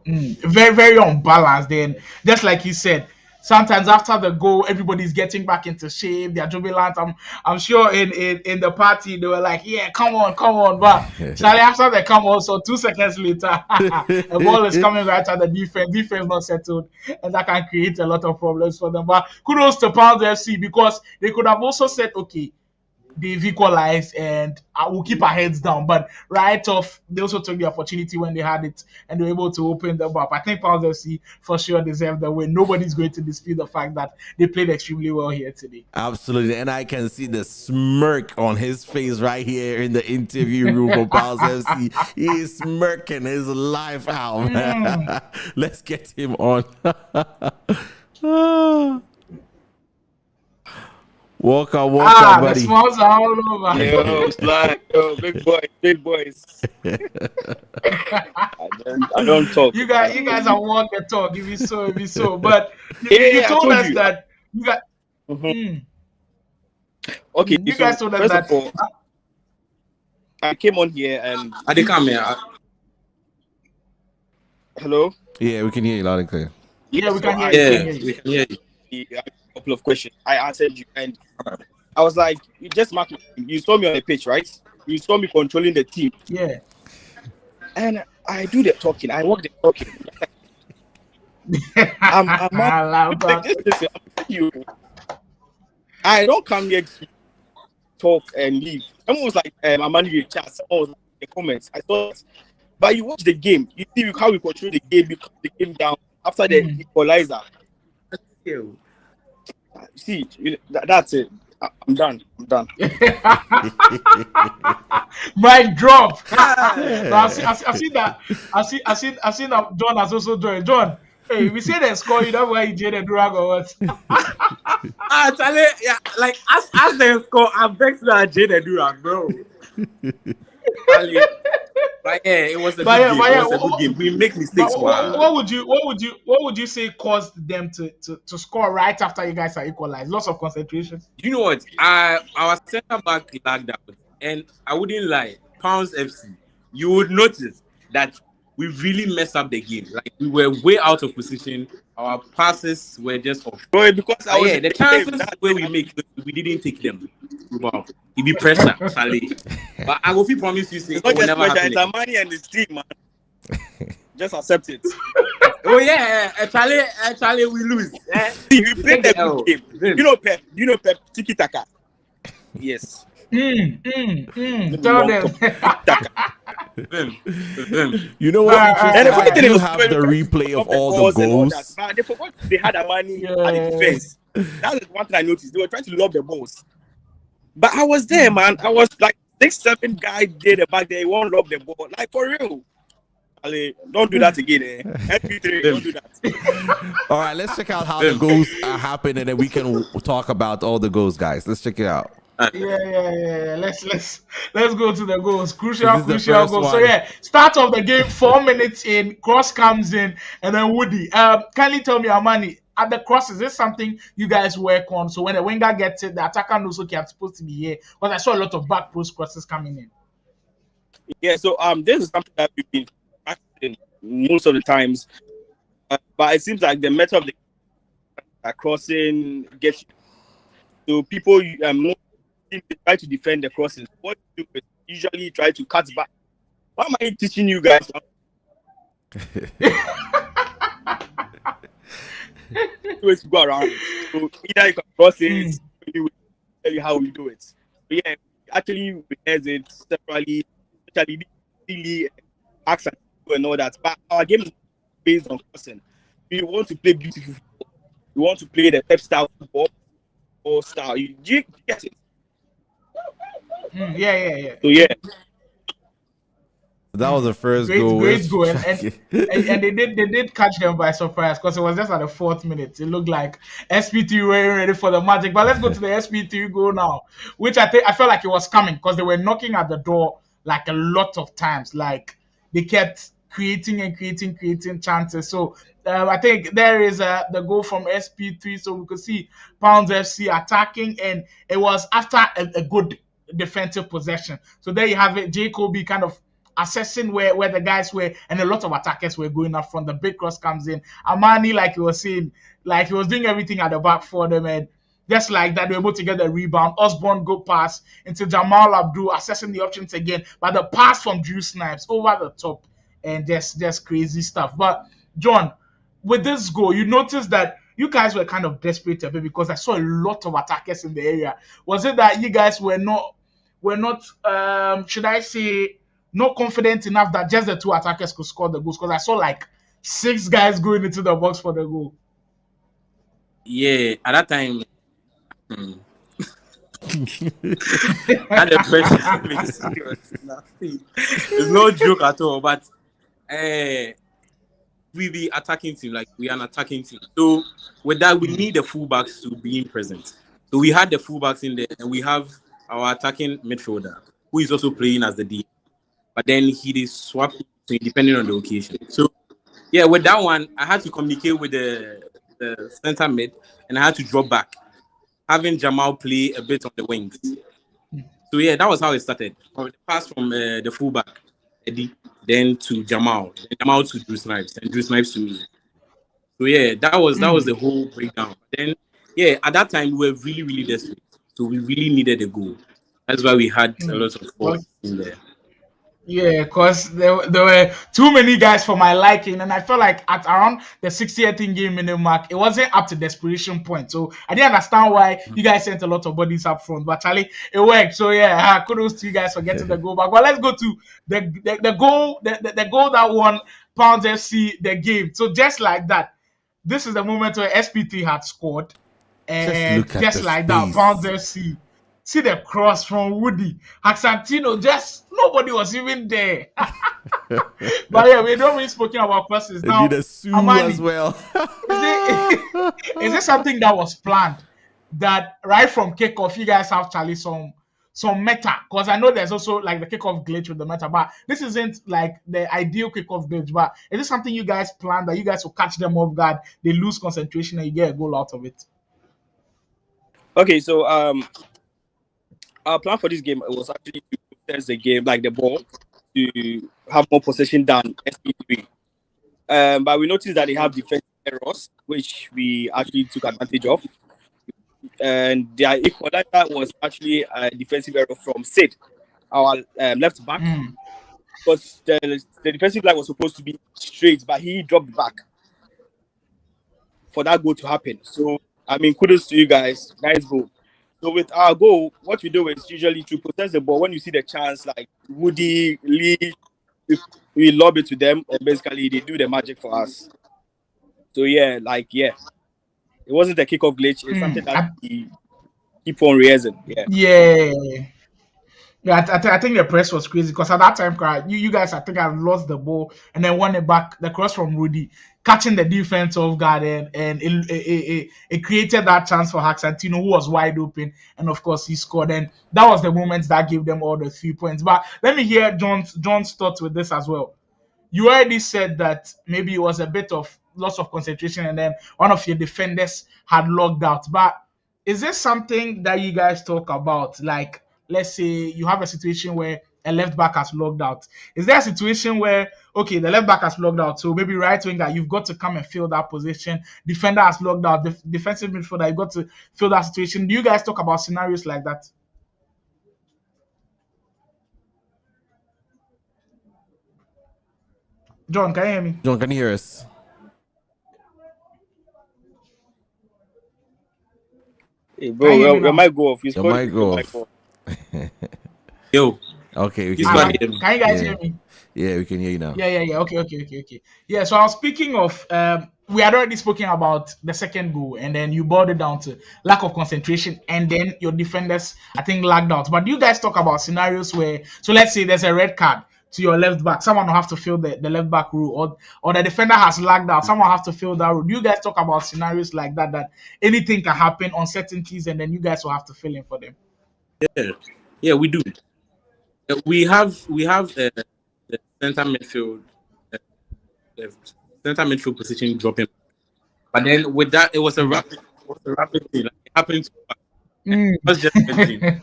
Very, very unbalanced. Then, just like you said, sometimes after the goal, everybody's getting back into shape. They're jubilant. I'm sure in the party they were like, "Yeah, come on!" But Charlie, after they come also 2 seconds later, the ball is coming right at the defense. Defense not settled, and that can create a lot of problems for them. But kudos to Poundz FC because they could have also said, "Okay, they've equalized and we'll keep our heads down." But right off, they also took the opportunity when they had it and they were able to open them up. I think Poundz FC for sure deserve the win. Nobody's going to dispute the fact that they played extremely well here today. Absolutely. And I can see the smirk on his face right here in the interview room for Poundz FC. He is smirking his life out. Let's get him on. Welcome, buddy. The smiles are all over. Yo, big boys. I don't talk. You guys are want the talk. If you so. But you told us that you got. Okay, you guys told us that. All, I came on here and I didn't come here. Hello. Yeah, we can hear you loud and clear. Yeah, we can hear you. We can hear you. A couple of questions. I answered you, and I was like, "You just marked. You saw me on the pitch, right? You saw me controlling the team. Yeah. And I do the talking. I walk the talking. I don't come here to talk and leave. Someone was like, "I'm managing chat." Someone was like, the comments. I thought, but you watch the game. You see how we control the game. We cut the game down after the equalizer. See, that's it. I'm done. Mic drop. I've seen that. I've seen that. John has also joined. John, hey, we say they score. You know why you did a drag or what? Charlie, yeah, like as they score, I'm vexed that Jade Durag, bro. But yeah, it was a good game. We make mistakes. What would you say caused them to score right after you guys are equalized? Lots of concentration. You know what? Our centre back lagged out, and I wouldn't lie. Poundz FC, you would notice that we really messed up the game. Like we were way out of position. Our passes were just off. Bro, because the chances where we make, we didn't take them. Wow, it be pressure, Charlie. But I will promise you, say it will never happen. It's money and the street, man. Just accept it. Oh yeah, actually we lose. See, we played a L. good game. Vim. You know Pep, tiki taka. Yes. Tell them. Vim. You know what's interesting? And the I funny thing do is, have when the we tried to replay of stop the all the balls and all that, goals. but they forgot they had a money at the Yeah. defense. That is one thing I noticed. They were trying to lob the balls. But I was there, man. I was like 6-7 guys did the back there. Won't lob the ball. Like for real. Ali, don't do that again, eh? SP3, don't do that. All right, let's check out how the goals happen, and then we can talk about all the goals, guys. Let's check it out. Yeah. Let's go to the goals. Crucial So this is the first goals. So one. yeah, start of the game, 4 minutes in, cross comes in, and then Woody. Kindly tell me, Amani, at the cross, is this something you guys work on? So when the winger gets it, the attacker knows, okay, I'm supposed to be here. Because I saw a lot of back post crosses coming in. Yeah, so this is something that we've been practicing most of the times. But it seems like the method of the crossing gets you. So people try to defend the crossing. What you do is usually try to cut back. Why am I teaching you guys? Ways to go around. So either you can cross it, we will tell you how we do it. So yeah, actually we has it separately, especially really accent and all that. But our game is based on crossing. We want to play beautiful football. We want to play the Pep style football or style. You get it? Yeah. So yeah. That was the first Great goal. goal. And they did catch them by surprise because it was just at the 4th minute. It looked like SP3 were ready for the magic. But let's go to the SP3 goal now, which I felt like it was coming because they were knocking at the door like a lot of times. Like they kept creating chances. So I think there is the goal from SP3. So we could see Poundz FC attacking, and it was after a good defensive possession. So there you have it. Jacoby kind of assessing where the guys were, and a lot of attackers were going up front. The big cross comes in. Amani, like he was saying, like he was doing everything at the back for them, and just like that, they were able to get the rebound. Osborne go pass into Jamal Abdul, assessing the options again. But the pass from Drew Snipes over the top, and just crazy stuff. But John, with this goal, you noticed that you guys were kind of desperate a bit because I saw a lot of attackers in the area. Was it that you guys were not should I say, not confident enough that just the 2 attackers could score the goals? Because I saw like 6 guys going into the box for the goal. Yeah, at that time, had the pressure. It's no joke at all. But we be attacking team, like we are an attacking team. So with that, we need the fullbacks to be present. So we had the fullbacks in there, and we have our attacking midfielder who is also playing as the D. But then he is swapped depending on the occasion. So yeah, with that one, I had to communicate with the center mid, and I had to drop back, having Jamal play a bit on the wings. So yeah, that was how it started. The pass from the fullback, Eddie, then to Jamal, then Jamal to Drew Snipes, and Drew Snipes to me. So yeah, that was the whole breakdown. Then yeah, at that time we were really desperate, so we really needed a goal. That's why we had a lot of points in there. Yeah, because there were too many guys for my liking, and I felt like at around the 60th in-game minute mark, it wasn't up to desperation point. So I didn't understand why you guys sent a lot of bodies up front, but Charlie, it worked. So yeah, kudos to you guys for getting the goal back. But let's go to the goal, the goal that won Poundz FC the game. So just like that, this is the moment where SP3 had scored, and just like that, Poundz FC. See the cross from Woody. Haxantino, just nobody was even there. But yeah, we don't really spoken about crosses. Now, need a Sue Amani, as well. is it something that was planned? That right from kickoff, you guys have Charlie some meta? Because I know there's also like the kickoff glitch with the meta, but this isn't like the ideal kickoff glitch. But is it something you guys planned that you guys will catch them off guard, they lose concentration, and you get a goal out of it? Okay, so our plan for this game was actually to test the game, like the ball, to have more possession than SP3. But we noticed that they have defensive errors, which we actually took advantage of. And their equalizer was actually a defensive error from Sid, our left back. because the defensive line was supposed to be straight, but he dropped back for that goal to happen. So, I mean, kudos to you guys. Nice goal. So, with our goal, what we do is usually to possess the ball. When you see the chance, like Woody, Lee, we lob it to them, and basically they do the magic for us. So, yeah, it wasn't a kickoff glitch. It's something that we keep on raising. Yeah. Yeah, I think the press was crazy because at that time, you guys, I think, had lost the ball and then won it back. The cross from Rudy catching the defense off guard, and it created that chance for Haxantino, who was wide open, and of course he scored. And that was the moment that gave them all the 3 points. But let me hear John's thoughts with this as well. You already said that maybe it was a bit of loss of concentration, and then one of your defenders had logged out. But is this something that you guys talk about? Like, let's say you have a situation where a left back has logged out. Is there a situation where, okay, the left back has logged out, so maybe right winger, you've got to come and fill that position. Defender has logged out. The defensive midfielder, you've got to fill that situation. Do you guys talk about scenarios like that? John, can you hear me? John, can you hear us? Hey, bro, your mic go off. Your mic go off. Yo. Okay. Can you guys hear me? Yeah, we can hear you now. Yeah. Okay. Yeah, so I was speaking of, we had already spoken about the second goal, and then you boiled it down to lack of concentration, and then your defenders, I think, lagged out. But do you guys talk about scenarios where, so let's say there's a red card to your left back, someone will have to fill the left back role, or the defender has lagged out, someone has to fill that role. Do you guys talk about scenarios like that anything can happen, uncertainties, and then you guys will have to fill in for them? Yeah, we do. We have the center midfield, the center midfield position dropping, but then with that, it was a rapid thing. Like, it happened to us. It was just expecting.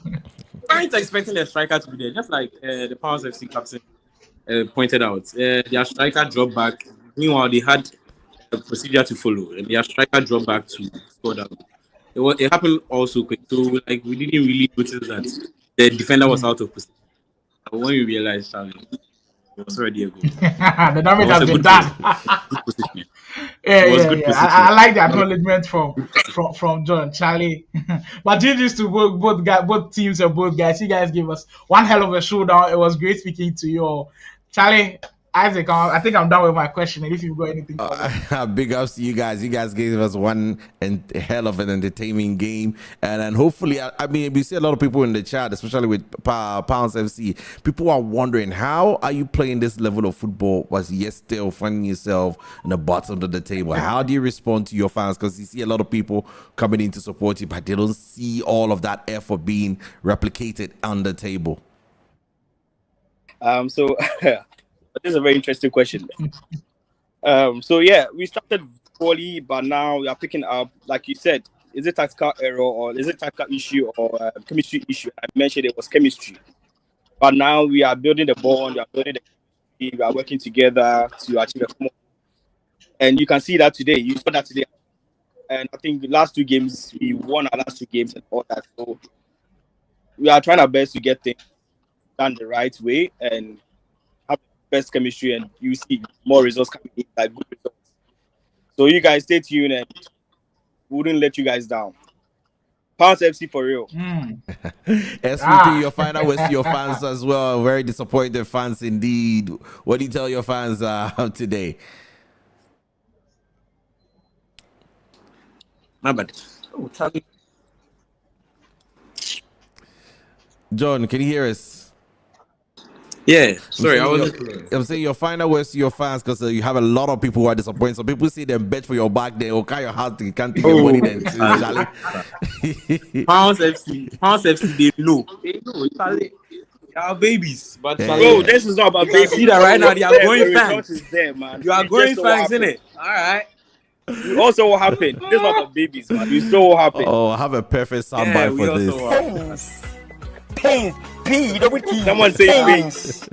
Weren't expecting the striker to be there, just like the Poundz FC captain pointed out. Their striker dropped back. Meanwhile, they had a procedure to follow, and their striker dropped back to score that goal. It happened also quick, so like we didn't really notice that the defender was out of position. But when we realized, Charlie, it was already a goal. The damage has been done. Good position. Yeah. I like the acknowledgement from John, Charlie. But this to both teams and both guys. You guys gave us one hell of a showdown. It was great speaking to you all. Charlie, Isaac, I think I'm done with my question. And if you've got anything big ups to you guys. You guys gave us one hell of an entertaining game. And then hopefully, I mean, we see a lot of people in the chat, especially with Poundz FC. People are wondering, how are you playing this level of football whilst yet still finding yourself in the bottom of the table? How do you respond to your fans? Because you see a lot of people coming in to support you, but they don't see all of that effort being replicated on the table. This is a very interesting question. So yeah, we started poorly, but now we are picking up. Like you said, is it tactical error or is it tactical issue or chemistry issue? I mentioned it was chemistry, but now we are building the bond. We are building we are working together to achieve a common. And you can see that today. You saw that today, and I think the last 2 games we won our last 2 games and all that. So we are trying our best to get things done the right way and best chemistry, and you see more results coming in, like good results. So you guys stay tuned, and we wouldn't let you guys down. Poundz FC for real. SP3, your final words to your fans as well. Very disappointed fans indeed. What do you tell your fans today? My bad. John, can you hear us? Yeah, sorry, I'm saying your final words to your fans, because you have a lot of people who are disappointed. So people see them bet for your back, they will carry your heart, you can't take your money then too, Charlie. Poundz FC, they know, Charlie. They are babies, but bro, this is not about babies. See that right now, they are going fans. There, man. You are going fans, isn't it? All right. You also what happened. This is not about babies, man. You saw what happened. Oh, I have a perfect soundbite for this. Pains. Someone say pains.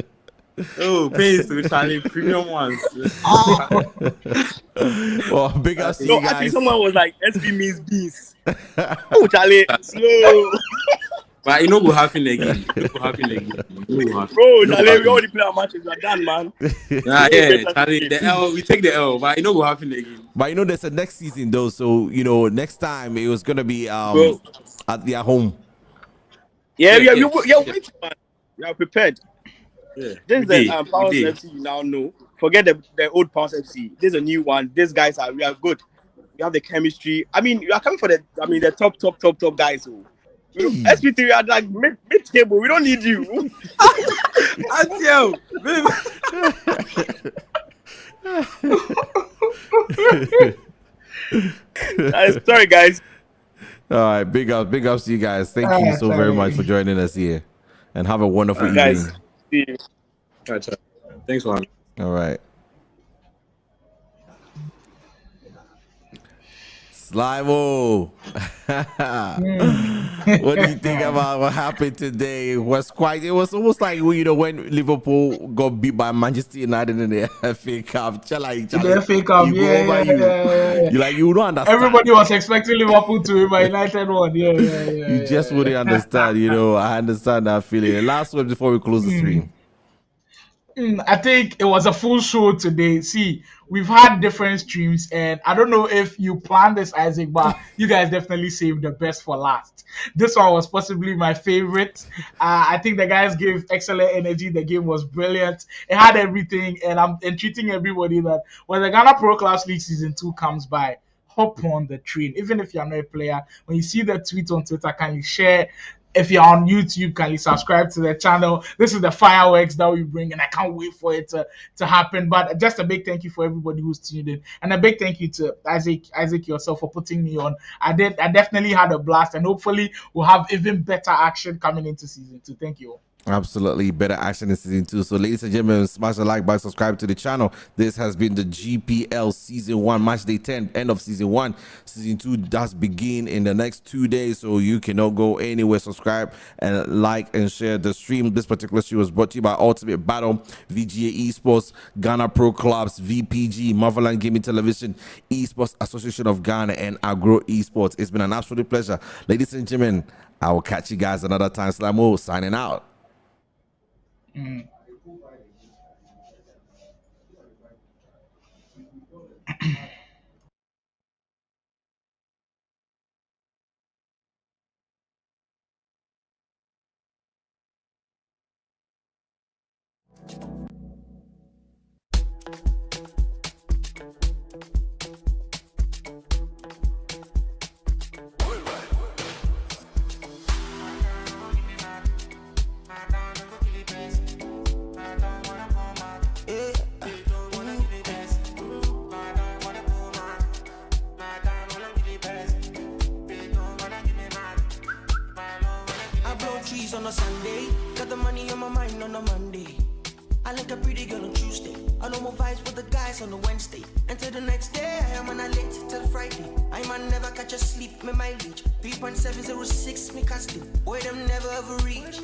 Oh, pains to Charlie, premium ones. Well, big ups to you guys. I think someone was like, SP means beans. Oh, Charlie, slow. But it no go happen again. It no go happen again. It no go happen. Bro, It no go Charlie, we happen. already play our matches. We're done, man. Nah, yeah, Charlie, the L, we take the L, but it no go happen again. But you know, there's a next season though, so you know, next time it was gonna be Bro. at their home. Yeah, Yeah, you're yeah. waiting, man. You're prepared. Yeah. This is We the did, Poundz we did. FC you now know. Forget the old Poundz FC. This is a new one. These guys we are good. We have the chemistry. I mean, you are coming for the top guys. So. SP3 are like mid table. We don't need you. Until, Sorry, guys. All right, big ups to you guys. Thank you so very much for joining us here, and have a wonderful evening. Guys, see you. Thanks for having me. All right. Slimo. What do you think about what happened today? It was almost like, you know, when Liverpool got beat by Manchester United in the FA Cup. The FA Cup, yeah. You don't understand. Everybody was expecting Liverpool to win, but United won. Yeah. You just wouldn't understand, you know. I understand that feeling. And last word before we close the stream. I think it was a full show today. See, we've had different streams, and I don't know if you planned this, Isaac, but you guys definitely saved the best for last. This one was possibly my favorite. I think the guys gave excellent energy. The game was brilliant. It had everything, and I'm entreating everybody that when the Ghana Pro Clubs League Season 2 comes by, hop on the train. Even if you're not a player, when you see the tweet on Twitter, can you share? If you're on YouTube, can you subscribe to the channel? This is the fireworks that we bring, and I can't wait for it to happen. But just a big thank you for everybody who's tuned in, and a big thank you to Isaac yourself for putting me on. I definitely had a blast, and hopefully we'll have even better action coming into season 2. Thank you all. Absolutely, better action in season 2. So, ladies and gentlemen, smash the like button, subscribe to the channel. This has been the GPL Season 1, Matchday 10, end of Season 1. Season 2 does begin in the next 2 days, so you cannot go anywhere. Subscribe and like and share the stream. This particular stream was brought to you by Ultimate Battle, VGA Esports, Ghana Pro Clubs, VPG, Marveland Gaming Television, Esports Association of Ghana, and Agro Esports. It's been an absolute pleasure. Ladies and gentlemen, I will catch you guys another time. Slimo signing out. On a Sunday, got the money on my mind on a Monday. I like a pretty girl on Tuesday. I know more vibes with the guys on a Wednesday. Until the next day, I am on a late till Friday. I might never catch a sleep, me mileage 3.706, me cast it. Boy, them never ever reach.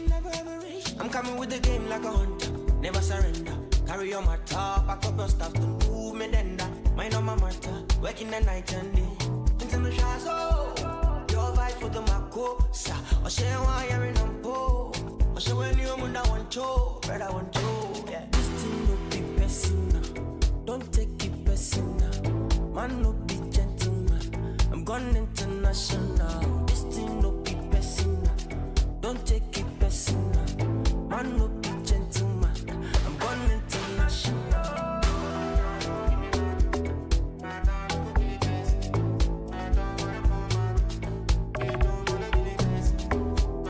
I'm coming with the game like a hunter, never surrender. Carry on my top, I up your stuff, don't move me then that. Mind on my matter, working the night and day. Into the shots, oh, your vibes with the Mako, sa. I share why you're in a bow. I share when you're on that one show, brother one show. Yeah. This thing no be personal, don't take it personal. Man no be gentleman, I'm gone international. This thing no be personal, don't take it personal. Man no